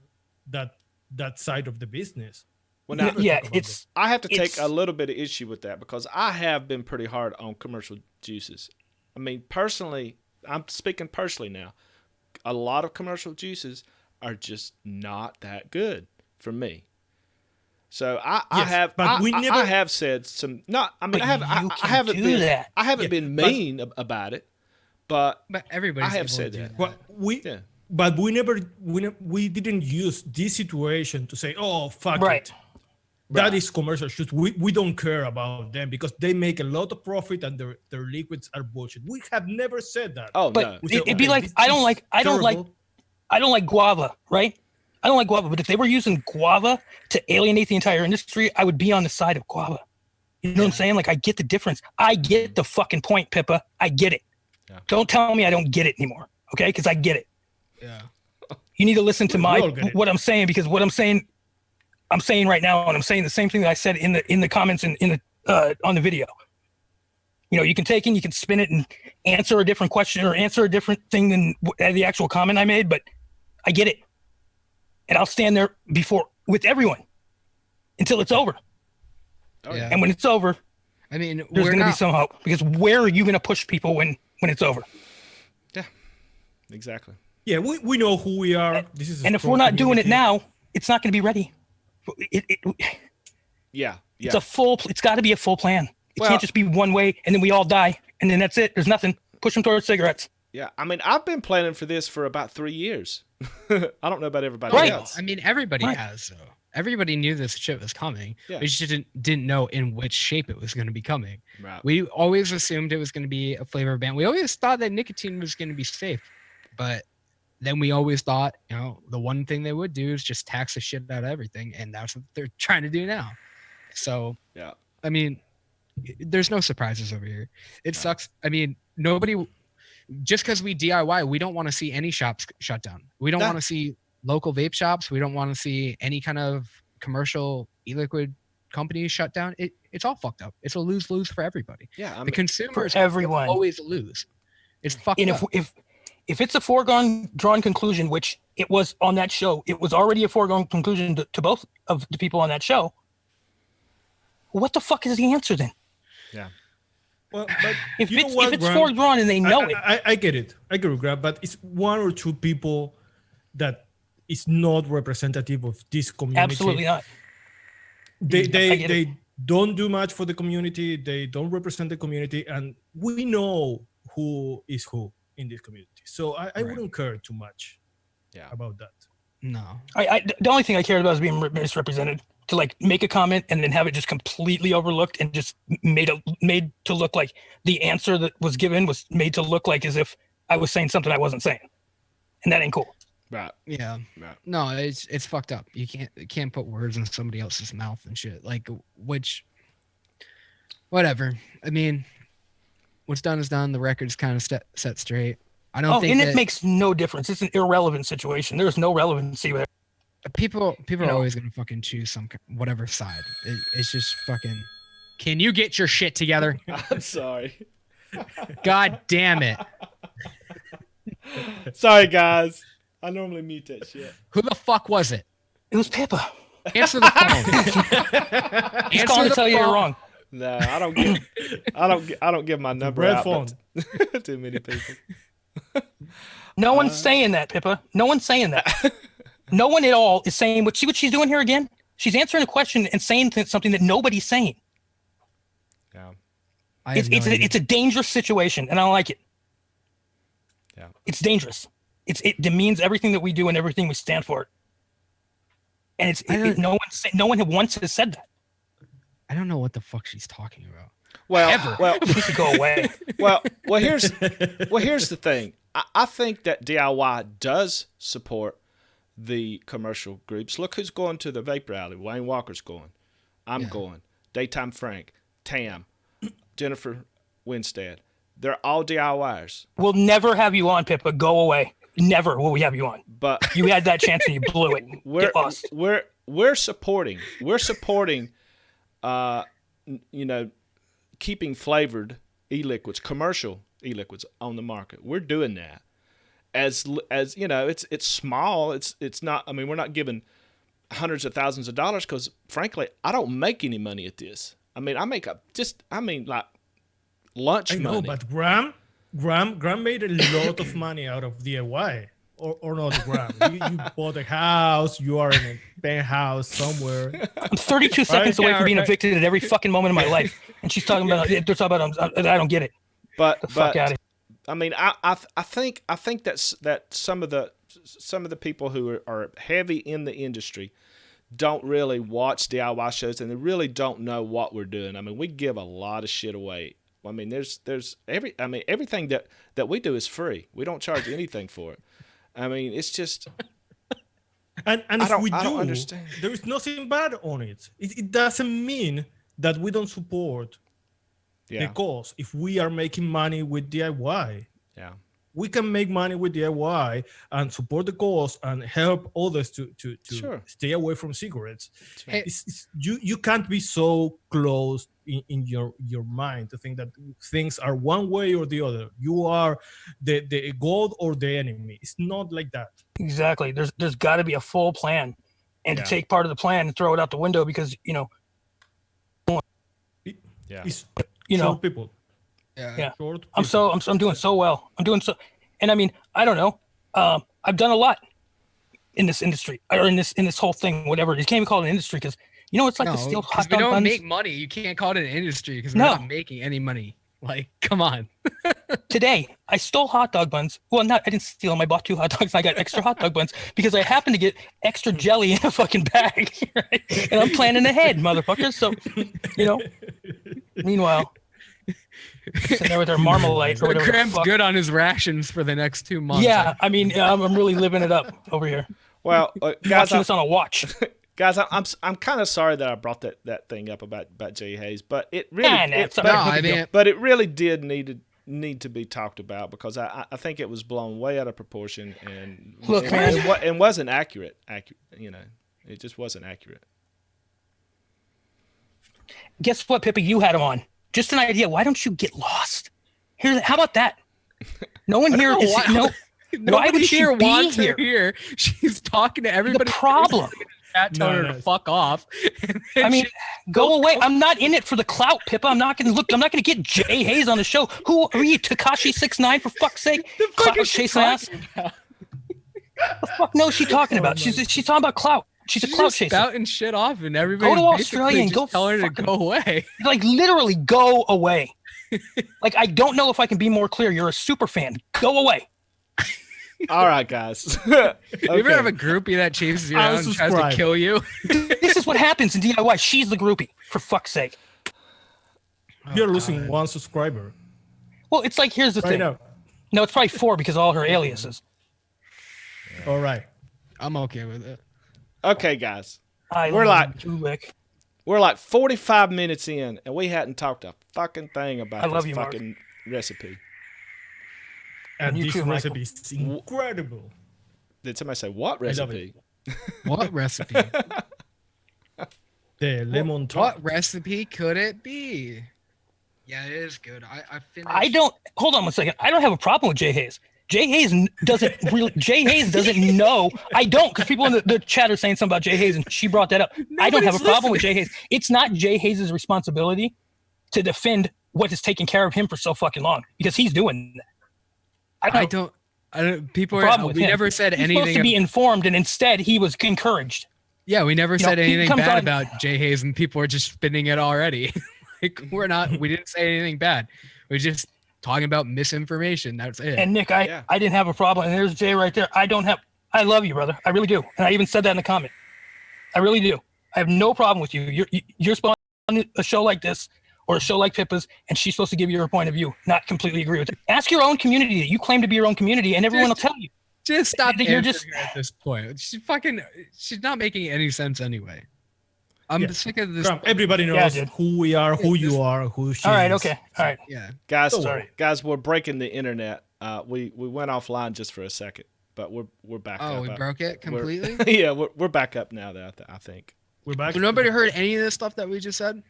that side of the business. well now Yeah, talk about it's I have to take it's- a little bit of issue with that because I have been pretty hard on commercial juices. I mean, personally, I'm speaking personally now. A lot of commercial juices are just not that good for me. So I Yes, have but we I never- have said some not I mean But I have you I can haven't do been that. I haven't Yeah, been but- mean about it, but but everybody's I have able to said do that. Well, yeah. but we didn't use this situation to say, oh fuck Right. it. That is commercial shoes. We don't care about them because they make a lot of profit and their liquids are bullshit. We have never said that. Oh But no. We say, it'd be okay, like this I don't is like guava, right? I don't like guava, but if they were using guava to alienate the entire industry, I would be on the side of guava. You know what I'm saying? Like I get the difference. I get the fucking point, Pippa. I get it. Yeah. Don't tell me I don't get it anymore, okay? Because I get it. Yeah. You need to listen to We my all get it. what I'm saying because what I'm saying right now, and I'm saying the same thing that I said in the comments in the on the video. You know, you can take and you can spin it and answer a different question or answer a different thing than the actual comment I made, but I get it, and I'll stand there with everyone until it's over. Oh, Yeah. And when it's over, I mean, there's we're going to be not. some hope because where are you going to push people when it's over? Exactly. Yeah, we know who we are. This is a And if strong we're not doing it community. now, it's not going to be ready. Yeah. It's a full. It's got to be a full plan. It Well- can't just be one way and then we all die and then that's it. There's nothing. Push them towards cigarettes. Yeah, I mean, I've been planning for this for about 3 years. I don't know about everybody Right. else. I mean, everybody Right. has though. Everybody knew this shit was coming. Yeah. We just didn't know in which shape it was going to be coming. Right. We always assumed it was going to be a flavor ban. We always thought that nicotine was going to be safe, but then we always thought, the one thing they would do is just tax the shit out of everything, and that's what they're trying to do now. So, Yeah. I mean, there's no surprises over here. It sucks. I mean, nobody. Just because we DIY, we don't want to see any shops shut down. We don't That- want to see local vape shops. We don't want to see any kind of commercial e-liquid companies shut down. It's all fucked up. It's a lose-lose for everybody. Yeah. I The mean, consumers For everyone. always lose. It's fucked And up. if it's a foregone drawn conclusion, which it was on that show, it was already a foregone conclusion to both of the people on that show. What the fuck is the answer then? yeah. Well, but If you know it's what, if it's Graham? foregone and they know it, I get it. I get it, Graham, but it's one or two people that is not representative of this community. absolutely not. They I get they don't do much for the community. They don't represent the community, and we know who is who in this community. So I Right. wouldn't care too much Yeah. about that. No. The only thing I cared about is being misrepresented. To like make a comment and then have it just completely overlooked and just made to look like the answer that was given was made to look like as if I was saying something I wasn't saying, and that ain't cool. Right. Yeah. Right. No, it's fucked up. You can't put words in somebody else's mouth and shit. Like, which, whatever. I mean, what's done is done. The record's kind of set straight. I don't think and that it makes no difference. It's an irrelevant situation. There's no relevancy there. people are know. always gonna fucking choose whatever side. It's just fucking. Can you get your shit together? I'm sorry. God damn it! Sorry, guys. I normally mute that shit. Who the fuck was it? It was Pippa. Answer the phone. He's calling to tell you you're wrong. No, I don't give my number Red out phone. to too many people. No one's saying that, Pippa. No one's saying that. No one at all is saying what she's doing here again. She's answering a question and saying something that nobody's saying. Yeah. I have no idea. It's a dangerous situation, and I don't like it. Yeah. It's dangerous. It demeans everything that we do and everything we stand for. And no one once has said that. I don't know what the fuck she's talking about. Well, Ever. well, She needs to go away. well, here's the thing. I think that DIY does support the commercial groups. Look who's going to the vape rally. Wayne Walker's going. I'm Yeah. going. Daytime Frank, Tam, Jennifer Winstead. They're all DIYers. We'll never have you on, Pippa. Go away. Never will we have you on. But You had that chance and you blew it. Get lost. we're supporting keeping flavored e-liquids, commercial e-liquids on the market. We're doing that. As you know, it's small. It's not. I mean, we're not giving hundreds of thousands of dollars because, frankly, I don't make any money at this. I mean, I make like lunch I know, money. but Graham made a lot of money out of DIY. Or not, Graham. You bought a house. You are in a penthouse somewhere. I'm 32 seconds away from being evicted at every fucking moment of my life. And she's talking about, they're talking about, I don't get it. But The fuck out of here. I mean, I think that some of the people who are heavy in the industry don't really watch DIY shows and they really don't know what we're doing. I mean, we give a lot of shit away. I mean, everything that we do is free. We don't charge anything for it. I mean, it's just And I if don't- we I don't do, understand. there is nothing bad on it. It doesn't mean that we don't support the cause. If we are making money with DIY, yeah. we can make money with DIY and support the cause and help others to Sure. stay away from cigarettes. Hey, You can't be so close in your mind to think that things are one way or the other. You are the god or the enemy. It's not like that. Exactly. There's got to be a full plan. And Yeah. to take part of the plan and throw it out the window because, Yeah. It's you know, short people. yeah. Yeah. Short I'm people. doing so well. And I mean, I don't know. I've done a lot in this industry or in this whole thing, whatever. You can't even call it an industry because it's like to steal hot we dog don't buns. make money. You can't call it an industry because we're No. not making any money. Like, come on. Today, I stole hot dog buns. Well, I didn't steal them. I bought 2 hot dogs. And I got extra hot dog buns because I happened to get extra jelly in a fucking bag. Right? And I'm planning ahead, motherfuckers. So, meanwhile, sitting there with their Marmalade or whatever. Graham's good on his rations for the next 2 months. Yeah, I mean, I'm really living it up over here. Well, guys, Watching this on a watch. Guys, I'm kind of sorry that I brought that thing up about Jay Hayes, but it really but it really did need to be talked about because I think it was blown way out of proportion and and wasn't accurate. It just wasn't accurate. Guess what, Pippa? You had him on. Just an idea. Why don't you get lost? Here, how about that? No one here is why would she be here? She's talking to everybody. The problem. Telling her to fuck off. I mean, go away. I'm not in it for the clout, Pippa. I'm not gonna get Jay Hayes on the show. Who are you, Tekashi 6ix9ine, for fuck's sake? Clout chasing ass. The fuck no, she talking about? She's talking about clout. She's a clout chaser. Spouting shit off, and everybody go to Australia and go tell her to go away. Like literally, go away. Like I don't know if I can be more clear. You're a super fan. Go away. All right, guys. Okay. You ever have a groupie that chases you around and tries to kill you? This is what happens in DIY. She's the groupie, for fuck's sake. You're losing 1 subscriber. Well, it's like, here's the thing. Now. No, it's probably 4 because of all her aliases. All right. I'm okay with it. Okay, guys. We're like 45 minutes in, and we hadn't talked a fucking thing about this fucking recipe. And this recipe is incredible. Did somebody say what recipe? What recipe? The lemon tart. What recipe could it be? Yeah, it is good. I finished. Hold on 1 second. I don't have a problem with Jay Hayes. Jay Hayes doesn't know. I don't, because people in the chat are saying something about Jay Hayes, and she brought that up. I don't have a problem with Jay Hayes. It's not Jay Hayes' responsibility to defend what has taken care of him for so fucking long, because he's doing that. I don't. People are. We never said anything. He's supposed to be informed, and instead he was encouraged. Yeah, we never said anything bad about Jay Hayes, and people are just spinning it already. Like we didn't say anything bad. We're just talking about misinformation. That's it. And Nick, I didn't have a problem. And there's Jay right there. I love you, brother. I really do. And I even said that in the comment. I really do. I have no problem with you. You're supposed to on a show like this or a show like Pippa's, and she's supposed to give you her point of view, not completely agree with it. Ask your own community that you claim to be your own community, and everyone will tell you. Just stop answering her at this point. She's not making any sense anyway. I'm sick of this. Everybody knows who we are, who you are, who she is. All right, okay. All right. Yeah. Guys, we're breaking the internet. We went offline just for a second, but we're back up. Oh, we broke it completely? Yeah, we're back up now, though, I think. We're back. So nobody heard any of this stuff that we just said?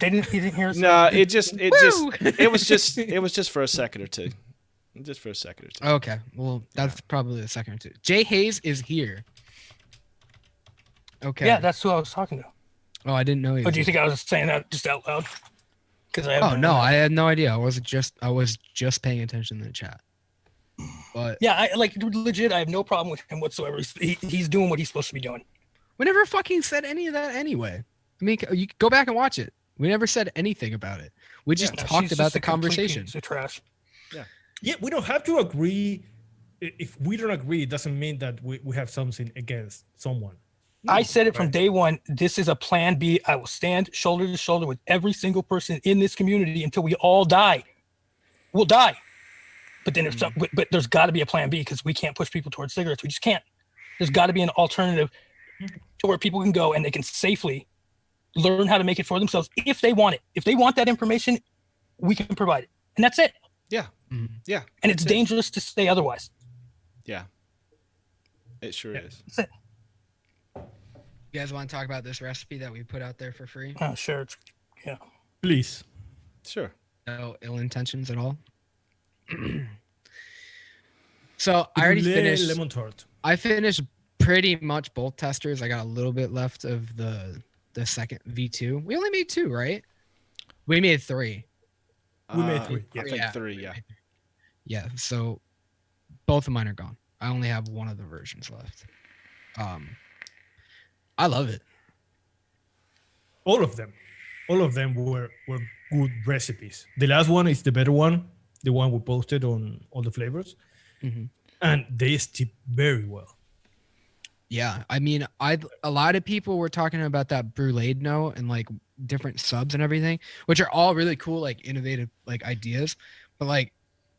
You didn't hear us? No, it was just for a second or two. Just for a second or two. Okay. Well, that's probably a second or two. Jay Hayes is here. Okay. Yeah, that's who I was talking to. Oh, I didn't know you. Oh, do you think I was saying that just out loud? I had no idea. I was just paying attention to the chat. But yeah, legit, I have no problem with him whatsoever. He's doing what he's supposed to be doing. We never fucking said any of that anyway. I mean, you go back and watch it. We never said anything about it. We just talked about the conversation. Piece of trash. Yeah, we don't have to agree. If we don't agree, it doesn't mean that we have something against someone. I said it from day one. This is a plan B. I will stand shoulder to shoulder with every single person in this community until we all die. We'll die. But then but there's got to be a plan B, because we can't push people towards cigarettes. We just can't. There's got to be an alternative to where people can go and they can safely learn how to make it for themselves if they want it. If they want that information, we can provide it. And that's it. Yeah. Yeah. And it's dangerous to say otherwise. Yeah. It sure is. That's it. You guys want to talk about this recipe that we put out there for free? Oh, sure. Yeah. Please. Sure. No ill intentions at all. So I already finished lemon tart. I finished pretty much both testers. I got a little bit left of the second V2. We only made 2, right? We made 3. We made 3. Yeah. I think 3, yeah. Yeah, so both of mine are gone. I only have one of the versions left. I love it. All of them. All of them were good recipes. The last one is the better one, the one we posted on all the flavors, Mm-hmm. and they steep very well. Yeah, I mean, a lot of people were talking about that Brulee note and like different subs and everything, which are all really cool, like innovative like ideas. But like,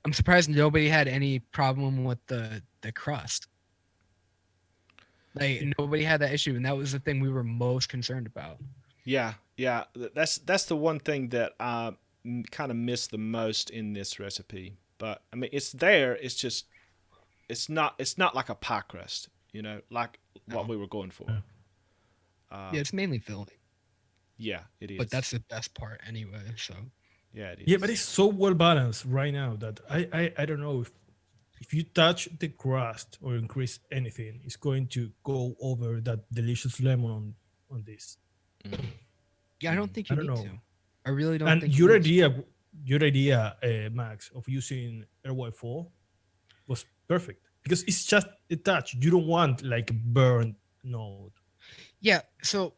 I'm surprised nobody had any problem with the crust. Like nobody had that issue, and that was the thing we were most concerned about. Yeah, yeah. That's the one thing that I kind of miss the most in this recipe. But I mean, it's there. It's just it's not like a pie crust, like what No. we were going for. Yeah. Yeah, it's mainly filling, Yeah, it is. but that's the best part anyway. So yeah, it is. Yeah, but it's so well balanced right now that I don't know if you touch the crust or increase anything, it's going to go over that delicious lemon on this. yeah, I don't think I you don't need know. to. I really don't And think you need to. your idea, Max, of using RY4 was perfect because it's just a touch. You don't want like a burnt note. Yeah, so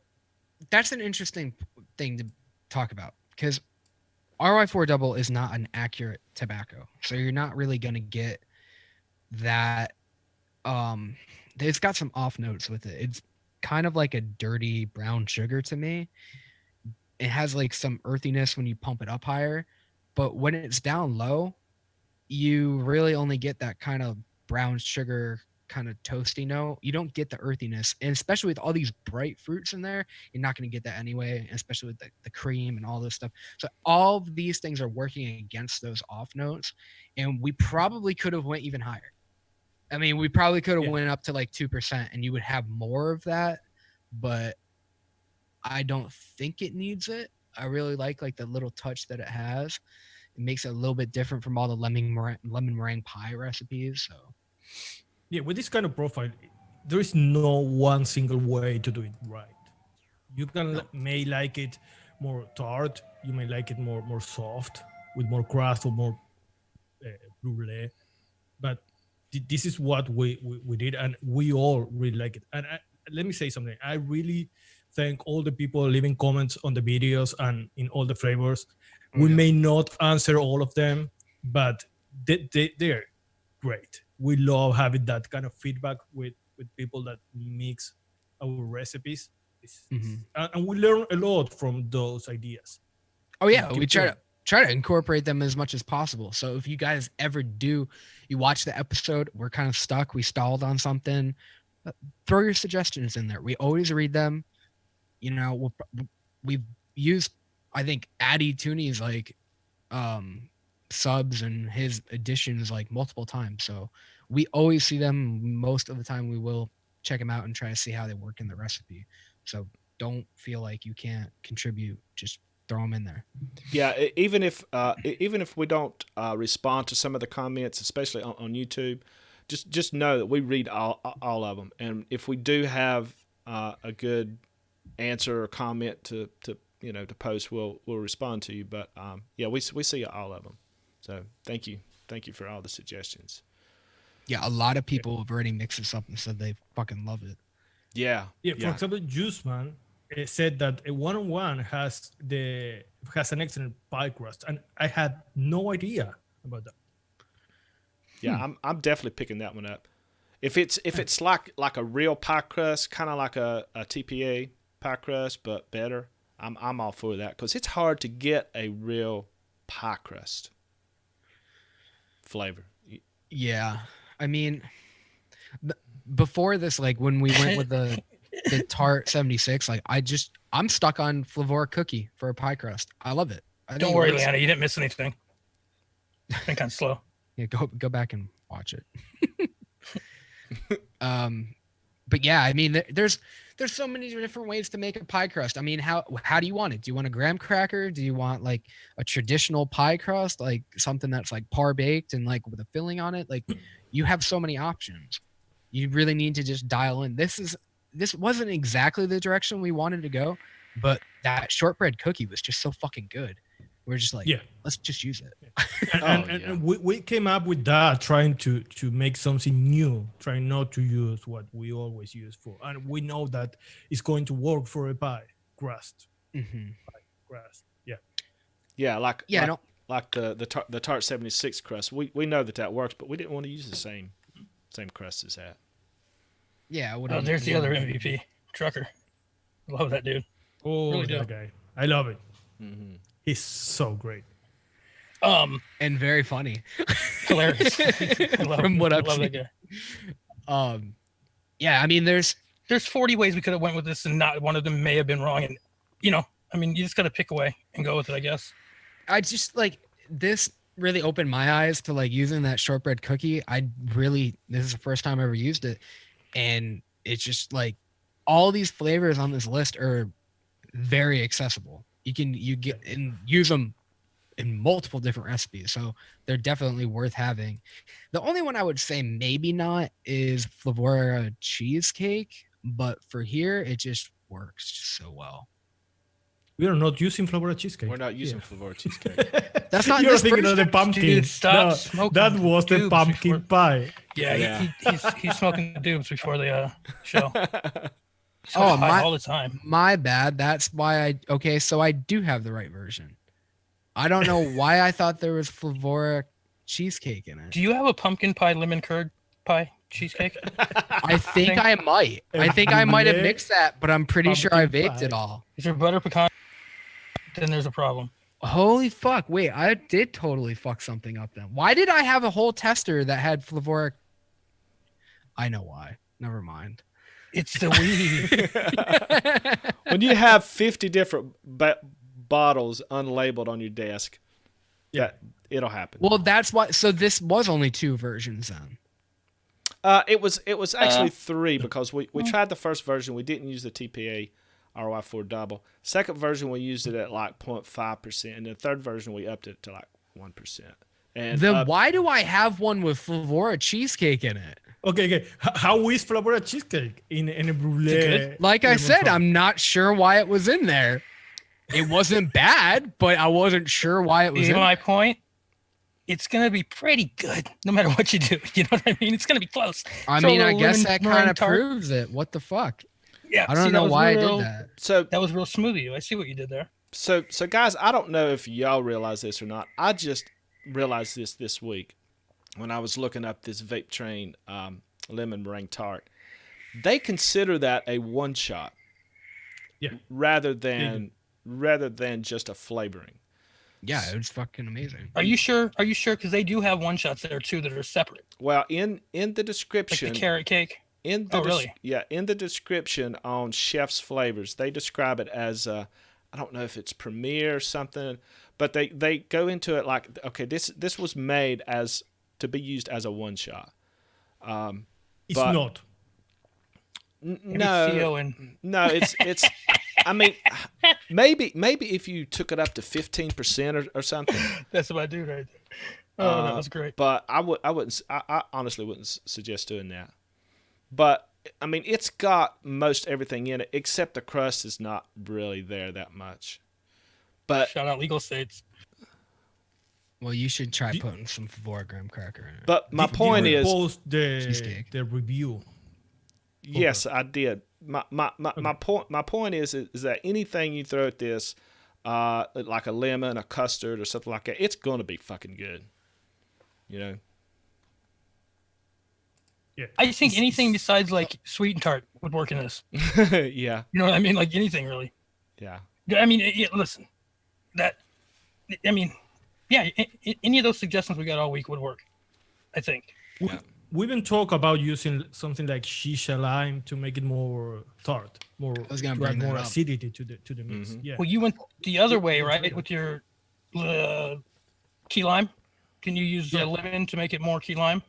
that's an interesting thing to talk about because RY4 double is not an accurate tobacco. So you're not really going to get that. Um, it's got some off notes with it. It's kind of like a dirty brown sugar to me. It has like some earthiness when you pump it up higher, but when it's down low, you really only get that kind of brown sugar kind of toasty note. You don't get the earthiness, and especially with all these bright fruits in there, you're not going to get that anyway, especially with the cream and all this stuff. So all of these things are working against those off notes, and we probably could have went even higher. I mean, we probably could have Yeah. went up to like 2% and you would have more of that, but I don't think it needs it. I really like the little touch that it has. It makes it a little bit different from all the lemon meringue pie recipes. So Yeah, with this kind of profile, there is no one single way to do it right. You can No. may like it more tart. You may like it more soft with more crust or more brulee. But this is what we did, and we all really like it. And let me say something. I really thank all the people leaving comments on the videos and in all the flavors. Oh, We yeah. may not answer all of them, but they're great. We love having that kind of feedback with people that mix our recipes. Mhm. And we learn a lot from those ideas. Oh yeah, Keep we going. try to incorporate them as much as possible. So if you guys ever do, you watch the episode, we're kind of stuck, we stalled on something, throw your suggestions in there. We always read them. You know, we've used, I think, Addy Tooney's like um, subs and his additions like multiple times. So we always see them. Most of the time, we will check them out and try to see how they work in the recipe. So don't feel like you can't contribute. Just throw them in there. Yeah, even if we don't respond to some of the comments, especially on YouTube, just know that we read all of them, and if we do have a good answer or comment to post, we'll respond to you. But yeah, we see all of them. So thank you for all the suggestions. Yeah, a lot of people have already mixed this up and said they fucking love it. Yeah, Yeah, for example, Juice Man said that a one-on-one has an excellent pie crust, and I had no idea about that. yeah. I'm definitely picking that one up. If it's like a real pie crust, kind of like a TPA pie crust, but better, I'm all for that because it's hard to get a real pie crust flavor. Yeah, I mean, before this, like when we went with the Tart 76, like I'm stuck on Flavor cookie for a pie crust. I love it. I think Don't it worry, works. Leanna, you didn't miss anything. Been kind of slow. Yeah, go back and watch it. But yeah, I mean, there's so many different ways to make a pie crust. I mean, how do you want it? Do you want a graham cracker? Do you want like a traditional pie crust, like something that's like par baked and like with a filling on it? Like, you have so many options. You really need to just dial in. This wasn't exactly the direction we wanted to go, but that shortbread cookie was just so fucking good. We're just like, Yeah. let's just use it. And we came up with that, trying to make something new, trying not to use what we always use for. And we know that it's going to work for a pie crust. Mm-hmm. Crust. Yeah. Yeah, Yeah, no. like the Tart 76 crust. We know that works, but we didn't want to use the same crust as that. Yeah. Oh, there's the other MVP, Trucker. Love that dude. Oh, Really do. that guy. I love it. Mm-hmm. He's so great. And very funny. Hilarious. I love, From what I I've love that seen. guy. Yeah, I mean, there's 40 ways we could have went with this, and not one of them may have been wrong. And I mean, you just got to pick away and go with it, I guess. I just like this really opened my eyes to like using that shortbread cookie. This is the first time I ever used it. And it's just like all these flavors on this list are very accessible. You get and use them in multiple different recipes. So they're definitely worth having. The only one I would say maybe not is Flavora cheesecake, but for here, it just works so well. We are not using Flavora cheesecake. We're not using Flavora cheesecake. That's not You're this thinking of the version. pumpkin. Dude, stop No, smoking that was the dubes pumpkin pie. Yeah, Yeah. He's smoking the dubes before the show. He's Oh, high all the time. My bad. That's why so I do have the right version. I don't know why I thought there was Flavora cheesecake in it. Do you have a pumpkin pie lemon curd pie cheesecake? I think I might. I think I might have mixed that, but I'm pretty sure I Pumpkin vaped pie. it all. Is there butter pecan? Then there's a problem. Holy fuck. Wait, I did totally fuck something up then. Why did I have a whole tester that had Flavora? I know why. Never mind. It's the weed. When you have 50 different bottles unlabeled on your desk, it'll happen. Well, that's why. So this was only 2 versions then. It was actually 3 because we tried the first version. We didn't use the TPA RY4 double. Second version we used it at like 0.5%, and the third version we upped it to like 1%. And Then why do I have one with Flavora cheesecake in it? Okay. How is Flavora cheesecake in a Brulee? Like I lemon said, pie? I'm not sure why it was in there. It wasn't bad, but I wasn't sure why it was See in my point? It's gonna be pretty good no matter what you do. You know what I mean? It's gonna be close. I Throw a mean, I little guess lemon that meringue kind of tart. proves it. What the fuck? Yeah, I don't know why I did that. so That was real smooth of you. I see what you did there. So guys, I don't know if y'all realize this or not. I just realized this week when I was looking up this Vape Train lemon meringue tart. They consider that a one shot, rather than just a flavoring. Yeah, it was fucking amazing. Are you sure? Are you sure? Because they do have one shots there too that are separate, Well, in the like description, the carrot cake. in the really? in the description on Chefs Flavors, they describe it as I don't know if it's Premier or something, but they go into it like, okay, this was made as to be used as a one shot. It's but- not. Maybe No, Theo and no, it's. I mean, maybe if you took it up to 15% or something. that's my dude right there. Oh, that was great. But I honestly wouldn't suggest doing that. But I mean, it's got most everything in it except the crust is not really there that much. But Shout out legal states. Well, you should try putting some Flavora graham cracker in it. but my point Did you is, post Cheesecake. the review. yes, I did. My point is that anything you throw at this, like a lemon, a custard, or something like that, it's gonna be fucking good. You know. Yeah. I think anything besides like sweet and tart would work in this. Yeah. You know what I mean? Like anything really. Yeah. I mean, listen, any of those suggestions we got all week would work. I think. We even talk about using something like shisha lime to make it more tart, more was gonna to add bring that more up. acidity to the mix. Mhm. Yeah. Well, you went the other way, right? Yeah. With your key lime. Can you use lemon to make it more key lime?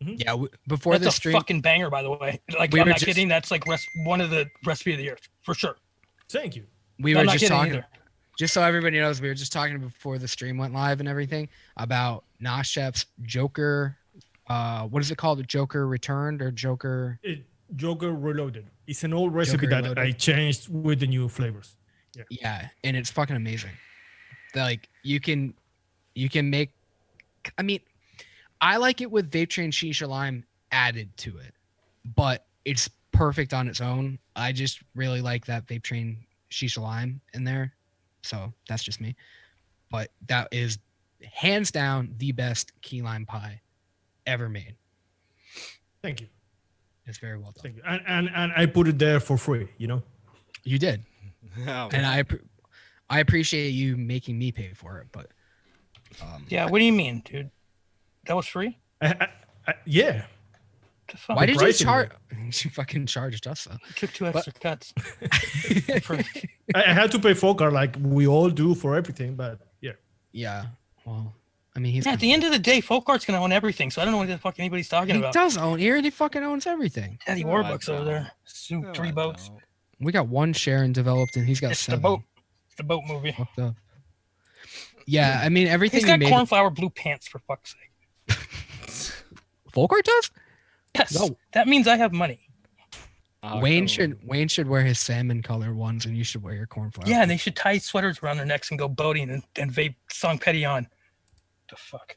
Yeah, before That's the a stream, fucking banger, by the way. Like, We I'm were not just- kidding. That's like one of the recipe of the year for sure. Thank you. we I'm were not just kidding talking. either. Just so everybody knows, we were just talking before the stream went live and everything about Nosh Chef's Joker. What is it called? Joker Returned or Joker? Joker Reloaded. It's an old recipe Joker that I Reloaded. changed with the new flavors. Yeah, and it's fucking amazing. Like you can make. I mean, I like it with vape train shisha lime added to it, but it's perfect on its own. I just really like that vape train shisha lime in there, so that's just me. But that is hands down the best key lime pie ever made. Thank you. It's very well done. Thank you. And I put it there for free, you know? You did, Oh, and I appreciate you making me pay for it. But Yeah, what do you mean, dude? That was free? Yeah. The fuck? why did you pricing charge? You fucking charged us though. I took 2 extra cuts. I had to pay Folkart like we all do for everything, but yeah. Yeah. Well, I mean, he's Yeah, at the end of the day, Folkart's gonna own everything, so I don't know what the fuck anybody's talking he about. does own here. He fucking owns everything. Eddie No, I Warbucks over don't. there. No, 3 I boats. don't. We got one Sharon developed, and he's got It's 7. the boat. It's the boat movie. Fucked up. Yeah, I mean everything. He's got he made, cornflower blue pants for fuck's sake. Folkart does. Yes, No. that means I have money. Oh, Wayne come on. should wear his salmon color ones, and you should wear your cornflower. Yeah, and they should tie sweaters around their necks and go boating and vape Song Petty on. The fuck?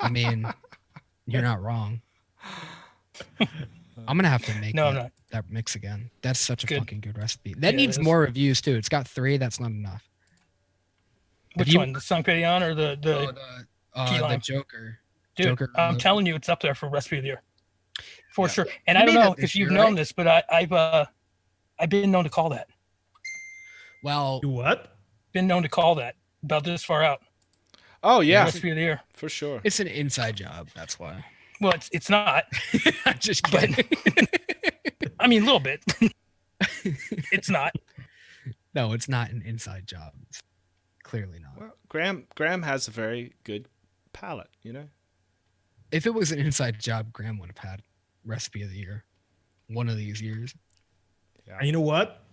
I mean, you're not wrong. I'm gonna have to make No, I'm not. that mix again. That's such a Good. fucking good recipe. That Yeah, it needs is. more reviews too. It's got 3. That's not enough. Which you- one? The Song Petty on or the key The lime? Joker. Dude, Joker, I'm telling you, it's up there for recipe of the year, for Yeah. sure. And You I don't made that know this if you've year, known right? this, but I've been known to call that. Well, You what? Been known to call that about this far out. Oh yeah, Recipe of the year. for sure. it's an inside job. That's why. Well, it's not. I'm just But- kidding. I mean, a little bit. It's not. No, it's not an inside job. It's clearly not. Well, Graham has a very good palate, you know. If it was an inside job, Graham would have had recipe of the year one of these years. And you know what?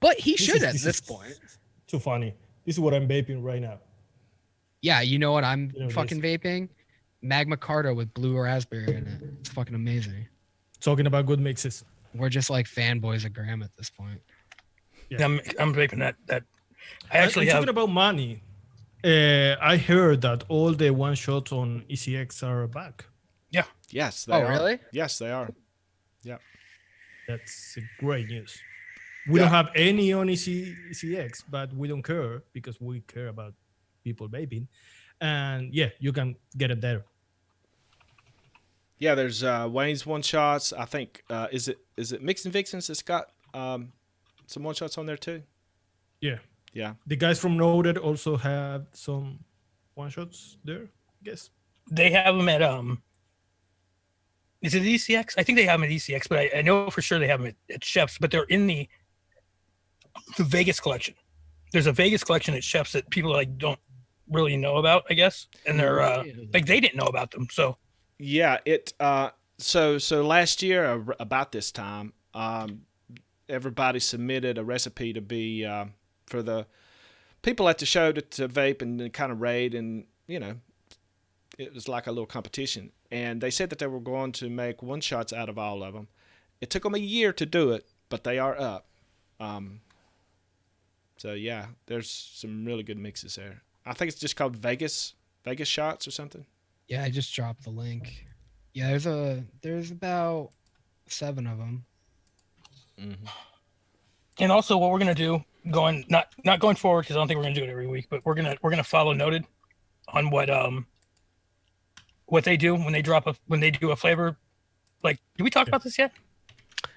But he This should is- at this this is point. Too funny. This is what I'm vaping right now. Yeah, you know what I'm You know, fucking vaping? Magma Carta with blue raspberry in it. It's fucking amazing. Talking about good mixes. We're just like fanboys of Graham at this point. Yeah. I'm vaping that. I actually I'm have. talking about money. I heard that all the one shots on ECX are back. Yes, they Oh, are. really? Yes, they are. That's great news. We don't have any on ECX, but we don't care because we care about people vaping. And yeah, you can get it there. Yeah, there's Wayne's one shots. I think is it Mix and Vixens that's got some one shots on there too. Yeah. Yeah. The guys from Noted also have some one shots there, I guess. They have them at Is it ECX? I think they have them at ECX, but I know for sure they have them at Chefs. But they're in the Vegas collection. There's a Vegas collection at Chefs that people like don't really know about, I guess, and they're like they didn't know about them. So Yeah, it so last year about this time, everybody submitted a recipe to be for the people at the show to vape and kind of raid, and you know, it was like a little competition. And they said that they were going to make one shots out of all of them. It took them a year to do it, but they are up. So yeah, there's some really good mixes there. I think it's just called Vegas shots or something. Yeah, I just dropped the link. Yeah, there's about 7 of them. and also what we're gonna do going not going forward because I don't think we're gonna do it every week, but we're gonna follow Noted on what they do when they do a flavor. Like, did we talk about this yet?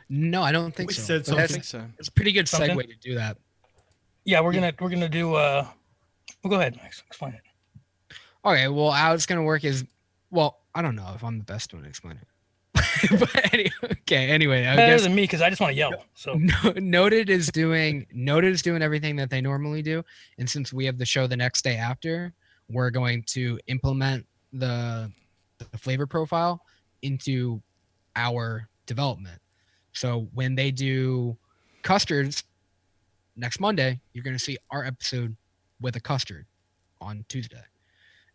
No, I don't think We so. said But that's- I think so. It's a pretty good Something? segue to do that. Yeah, we're gonna do. Well, go ahead, Max. Explain it. Okay, well, how it's gonna work is, well, I don't know if I'm the best one to explain it. But anyway, I Better guess than me because I just want to yell. So Noted is doing everything that they normally do, and since we have the show the next day after, we're going to implement the flavor profile into our development. So when they do custards next Monday, you're going to see our episode with a custard on Tuesday,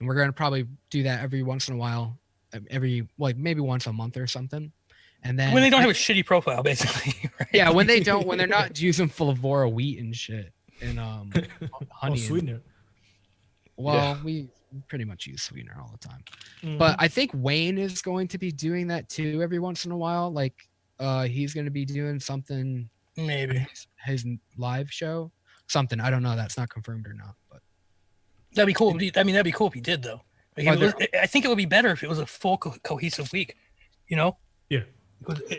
and we're going to probably do that every once in a while, maybe once a month or something. And then when they don't have a shitty profile, basically. Right? yeah, when they're not using Flavora wheat and shit and honey. Oh, sweetener. Well, we pretty much use sweetener all the time. Mhm. But I think Wayne is going to be doing that too every once in a while. Like, he's going to be doing something Maybe his live show, something. I don't know. That's not confirmed or not. But that'd be cool. That'd be cool if he did though. Like, Are there- I think it would be better if it was a full cohesive week. You know? Yeah.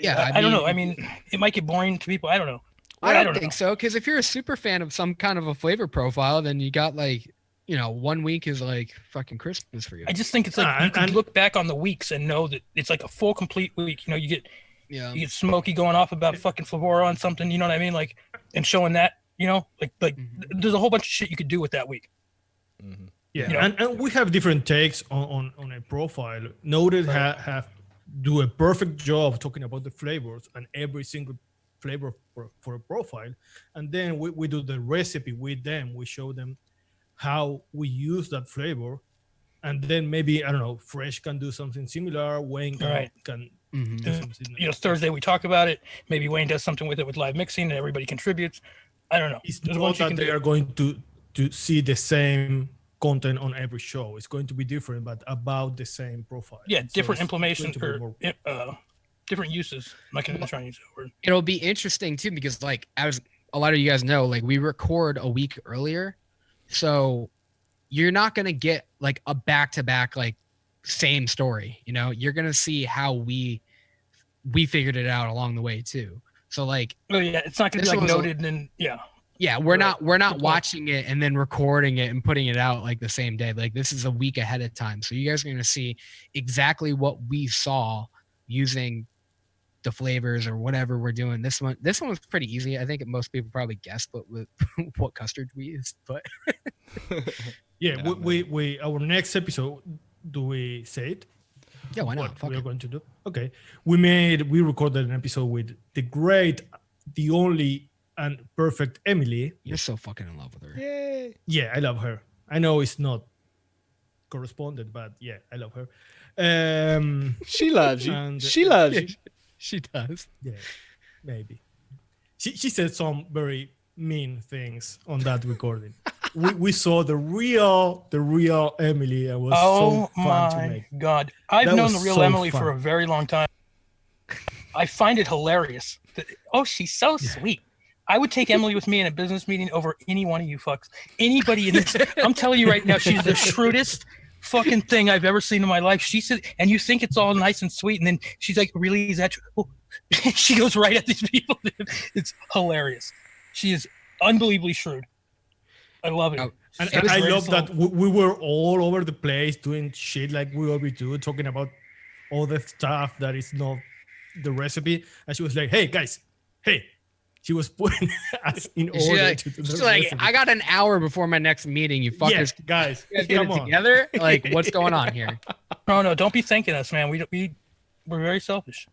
Yeah, I don't know. I mean, it might get boring to people. I don't know. I don't know. think so. Because if you're a super fan of some kind of a flavor profile, then you got like, 1 week is like fucking Christmas for you. I just think it's like you can look back on the weeks and know that it's like a full complete week. You get Smokey going off about fucking Flavora on something. You know what I mean? Like, and showing that. There's a whole bunch of shit you could do with that week. Mm-hmm. Yeah, and we have different takes on a profile. Noted have do a perfect job talking about the flavors and every single flavor for a profile, and then we do the recipe with them. We show them how we use that flavor, and then maybe I don't know, Fresh can do something similar. Wayne can do something. Thursday we talk about it. Maybe Wayne does something with it with live mixing, and everybody contributes. I don't know. It's not that they are going to see the same content on every show. It's going to be different, but about the same profile. Yeah, different implementation or different uses. I'm not going to try and use that word. It'll be interesting too because, like, as a lot of you guys know, like we record a week earlier, so you're not going to get like a back-to-back like same story. You're going to see how we figured it out along the way too. So like, oh yeah, it's not going to be like noted and yeah, we're not watching it and then recording it and putting it out like the same day. Like this is a week ahead of time. So you guys are going to see exactly what we saw using the flavors or whatever we're doing. This one was pretty easy. I think most people probably guessed what custard we used, but we our next episode, do we say it? Yeah, why not? What we are going to do? Okay. We recorded an episode with the great, the only and perfect Emily. You're so fucking in love with her. Yay. Yeah, I love her. I know it's not corresponded, but yeah, I love her. She loves you. And, she loves you. She does. Yeah, maybe. She said some very mean things on that recording. we saw the real Emily. It was so fun to make. Oh my God. I've known the real Emily for a very long time. I find it hilarious. She's so sweet. I would take Emily with me in a business meeting over any one of you fucks. Anybody in this. I'm telling you right now, she's the shrewdest fucking thing I've ever seen in my life. She said, and you think it's all nice and sweet, and then she's like, really? Is that true? Oh. She goes right at these people. It's hilarious. She is unbelievably shrewd. I love it. And I love that we were all over the place doing shit like we always do, talking about all the stuff that is not the recipe. And she was like, hey, guys, hey. She was putting us in order to do the she's like, recipe. I got an hour before my next meeting. You fuckers, guys, get it together. Like, what's going on here? No, don't be thanking us, man. We're very selfish.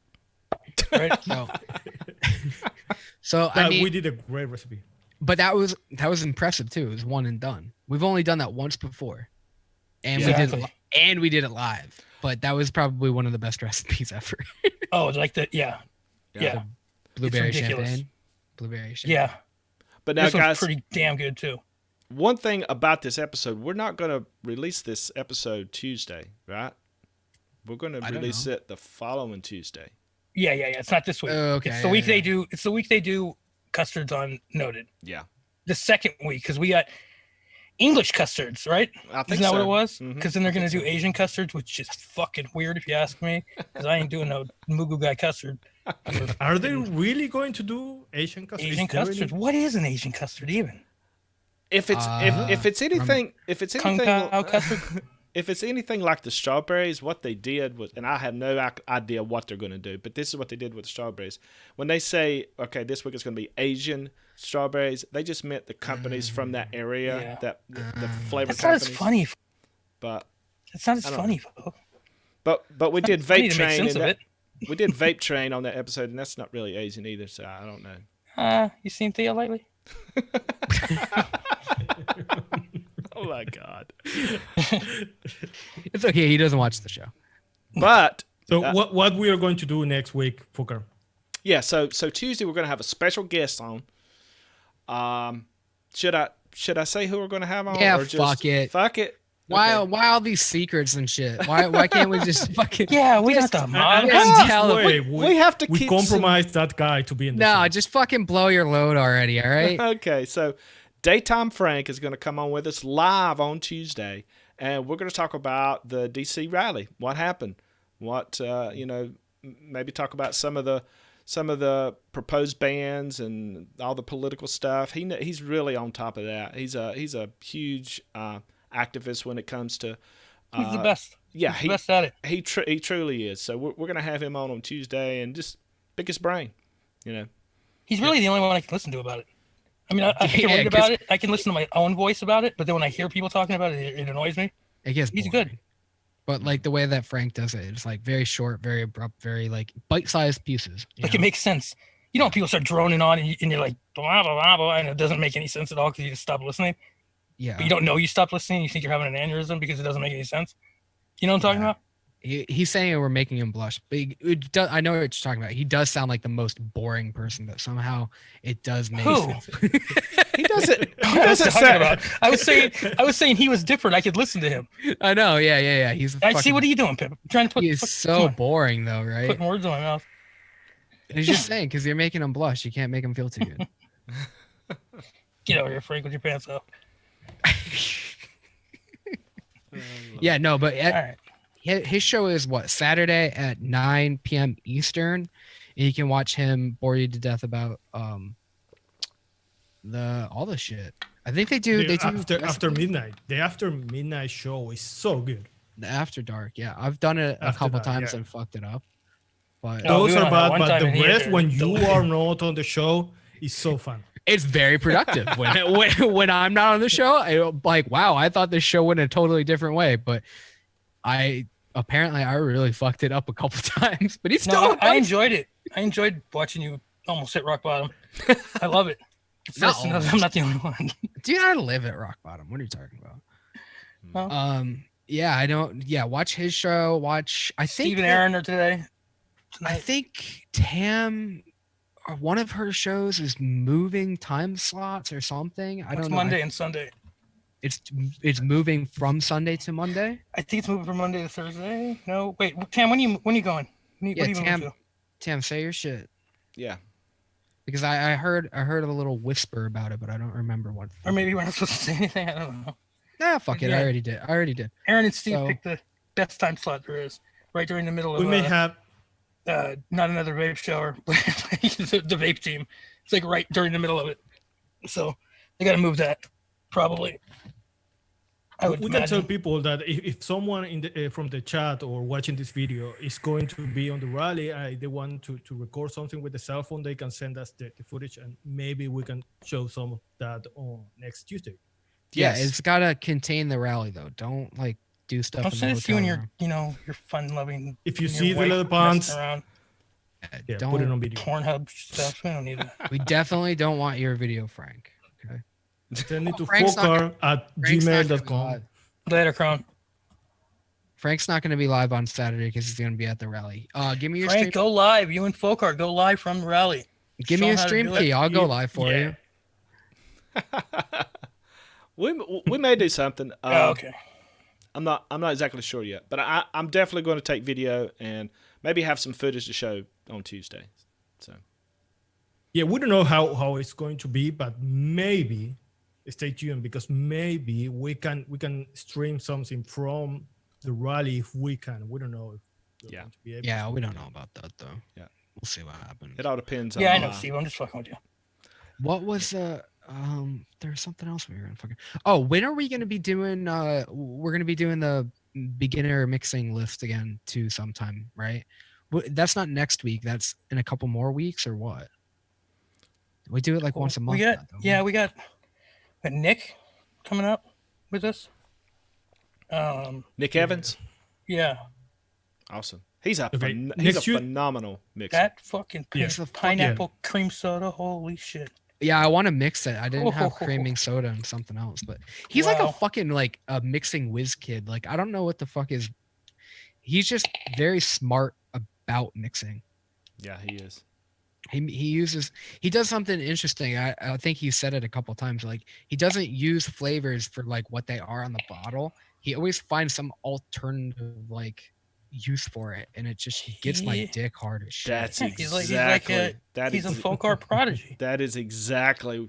Right? No. So I mean, we did a great recipe. But that was impressive too. It was one and done. We've only done that once before, and we did it live. But that was probably one of the best recipes ever. Oh, like that? Yeah. Blueberry champagne. Yeah. But now, this guys, one's pretty damn good too. One thing about this episode, we're not going to release this episode Tuesday, right? We're going to release it the following Tuesday. Yeah. It's not this week. Okay. It's the week they do. It's the week they do custards on Noted. Yeah. The second week, because we got English custards, right? I think Isn't that what it was? Mm-hmm. Because then they're going to do Asian custards, which is fucking weird if you ask me. Because I ain't doing no Mugu guy custard. Are they really going to do Asian custard? Asian custards? What is an Asian custard even? If it's anything Kung Pao custard. If it's anything like the strawberries, what they did was, and I have no idea what they're going to do, but this is what they did with the strawberries. When they say, okay, this week it's going to be Asian strawberries, they just meant the companies from that area, that the flavor companies. That's companies. not as funny. But it's not as funny, folks. But we did Vape Train. We did Vape Train on that episode, and that's not really Asian either, so I don't know. You seen Theo lately? Oh my God. It's okay. He doesn't watch the show. But so what we are going to do next week, Folkart? Yeah. So Tuesday we're going to have a special guest on. Should should I say who we're going to have on? Yeah, or just, fuck it. Fuck it. Why Okay. all these secrets and shit? Why can't we just fucking Yeah, we got just- the And mod. Just this tell him. way, We have to we keep compromise that guy to be in the No, show. just fucking blow your load already, all right? Okay, so Daytime Frank is going to come on with us live on Tuesday, and we're going to talk about the DC rally. What happened? What maybe talk about some of the proposed bans and all the political stuff. He's really on top of that. He's a huge activist when it comes to. He's the best. Yeah, He's the best at it. he truly is. So we're going to have him on Tuesday and just pick his brain. He's really the only one I can listen to about it. I mean, I can Yeah, read about it. I can listen to my own voice about it, but then when I hear people talking about it, it annoys me. It gets He's boring. good. But like the way that Frank does it, it's like very short, very abrupt, very like bite-sized pieces. you Like it know? makes sense. You know, when people start droning on and you're like, blah, blah, blah, blah, and it doesn't make any sense at all because you just stop listening. Yeah. But you don't know you stopped listening. You think you're having an aneurysm because it doesn't make any sense. You know what I'm talking Yeah. about? He's saying we're making him blush, but I know what you're talking about. He does sound like the most boring person, but somehow it does make Who? sense. He doesn't. He I was doesn't talking say. about. I was saying he was different. I could listen to him. I know, yeah. He's I see. What are you doing, Pip? I'm trying to put. he is so boring though, right? putting words in my mouth. And he's just saying because you're making him blush, you can't make him feel too good. Get over here, Frank, with your pants off. Yeah, no, but All right. his show is what, Saturday at 9 p.m. Eastern, and you can watch him bore you to death about all the shit. I think they do. They do after midnight. The after midnight show is so good. the After Dark. Yeah, I've done it a After couple Dark, times yeah. and fucked it up. But No, we Those went are on that bad, one but time the and he rest, had when to you delete are it. not on the show, is so fun. it's very productive when I'm not on the show. Like, wow, I thought this show went a totally different way, but I really fucked it up a couple times. But it's still No, I fun. enjoyed it. I enjoyed watching you almost hit rock bottom. I love it. It's Not nice to know that I'm not the only one. Dude, I live at rock bottom. What are you talking about? Well, Yeah, I don't. Yeah, watch his show. Watch. I think Steve and that- Aaron are today. I think Tam, one of her shows is moving time slots or something. I It's don't know. Monday and Sunday. It's moving from Sunday to Monday. I think it's moving from Monday to Thursday. No, wait, Tam, when you going? What Yeah, are you moving Tam. to? Tam, say your shit Yeah. because I heard a little whisper about it, but I don't remember what. Or maybe we're not supposed to say anything. I don't know. Nah, fuck it. Yeah. I already did. Aaron and Steve So- picked the best time slot there is, right during the middle of We may have not another vape show or the vape team. It's like right during the middle of it. So they got to move that probably. I would we can tell imagine. people that if someone in the from the chat or watching this video is going to be on the rally, they want to record something with the cell phone, they can send us the footage and maybe we can show some of that on next Tuesday. Yeah, Yes. it's gotta contain the rally though. Don't like do stuff. I'll in the send it to you hotel and room. your fun-loving. If you and your see the wife leather pants, messing around yeah, Don't put it on video. Pornhub stuff. We don't need that. We definitely don't want your video, Frank. Okay. Send it to Frank's not Folkart at Frank's not gonna be gmail.com. live. Later, Crown. Frank's not going to be live on Saturday because he's going to be at the rally. Give me your Frank, stream. go live. You and Folkart go live from the rally. Give show me a him how to stream do it. key. I'll go You- live for yeah. you. We may do something. Oh, okay. I'm not exactly sure yet, but I'm definitely going to take video and maybe have some footage to show on Tuesday. So Yeah, we don't know how it's going to be, but maybe stay tuned because maybe we can stream something from the rally if we can. We don't know if we're Yeah. going to be able Yeah, to. we don't know about that though. Yeah. We'll see what happens. it all depends. Yeah, on, I know, Steve. I'm just fucking with you. What was there's something else we were gonna fucking. Oh, when are we gonna be doing? We're gonna be doing the beginner mixing list again too sometime, right? That's not next week. That's in a couple more weeks or what? We do it like once a month. We got now, don't yeah, we got Nick coming up with us. Nick Evans. Yeah, Awesome. He's a Okay, he's next a Tuesday- phenomenal mixer. that fucking Yeah. piece of pineapple cream soda. Holy shit! Yeah, I want to mix it. I didn't have Oh. creaming soda and something else, but he's like a Wow. fucking like a mixing whiz kid. Like I don't know what the fuck is. He's just very smart about mixing. Yeah, he is. He does something interesting. I think he said it a couple times. Like he doesn't use flavors for like what they are on the bottle. He always finds some alternative like use for it, and it just gets my He- dick hard as shit. That's Yeah, exactly he's a Folkart prodigy. that is exactly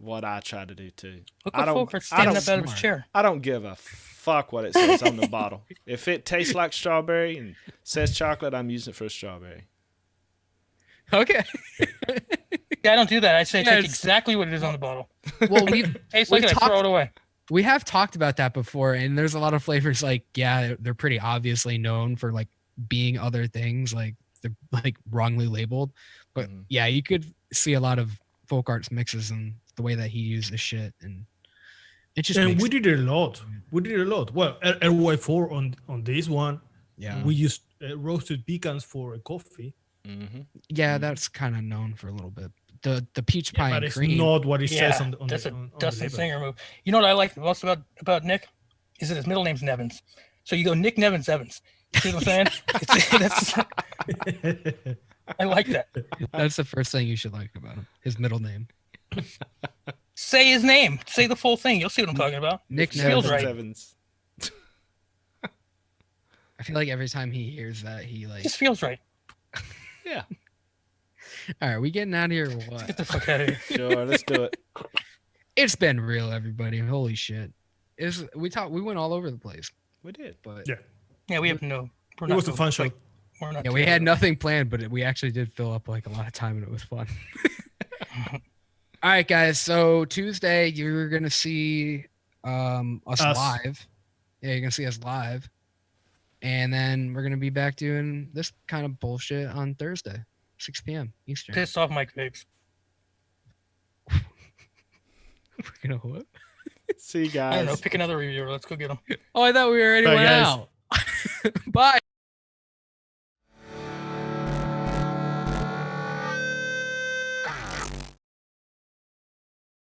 what I try to do too. Look I at don't- Folkart I standing don't- up out of his Smart. chair. I don't give a fuck what it says on the bottle. If it tastes like strawberry and says chocolate, I'm using it for a strawberry. Okay. Yeah, I don't do that. I say Yeah, take it's- exactly what it is on the bottle. Well, Tastes like we it, I throw it away. we have talked about that before, and there's a lot of flavors like they're pretty obviously known for like being other things, like they're like wrongly labeled. But Mhm. yeah, you could see a lot of folk arts mixes and the way that he uses shit, and it just And makes, we did it a lot. We did it a lot. Well, LY4 on this one, yeah, we used roasted pecans for a coffee. Mm-hmm. yeah, that's kind of known for a little bit. The peach pie But and it's cream. not what it says Yeah, on the that's a on the Dustin label. Singer move. You know what I like most about Nick is that his middle name's Nevins. So you go Nick Nevins Evans. See what I'm saying? I like that. That's the first thing you should like about him. His middle name, Say his name. Say the full thing. You'll see what I'm talking about. Nick Feels Nevins. right. Evans. I feel like every time he hears that, he It like, just feels right. Yeah, all right, we getting out of here or Get what? the fuck out of here. sure. Let's do it. It's been real, everybody. Holy shit. We went all over the place, We did. but Yeah. Yeah, we have no. We're It not was a no- fun show. like, we're not yeah, we together. had nothing planned, but we actually did fill up like a lot of time, and it was fun. All right, guys. So Tuesday, you're gonna see us Us. live. Yeah, you're gonna see us live, and then we're gonna be back doing this kind of bullshit on Thursday, 6 p.m. Eastern. Pissed off Mike Biggs. We're gonna what? See you I don't know. guys. Pick another reviewer. Let's go get him. Oh, I thought we already Bye, went guys. out. Bye.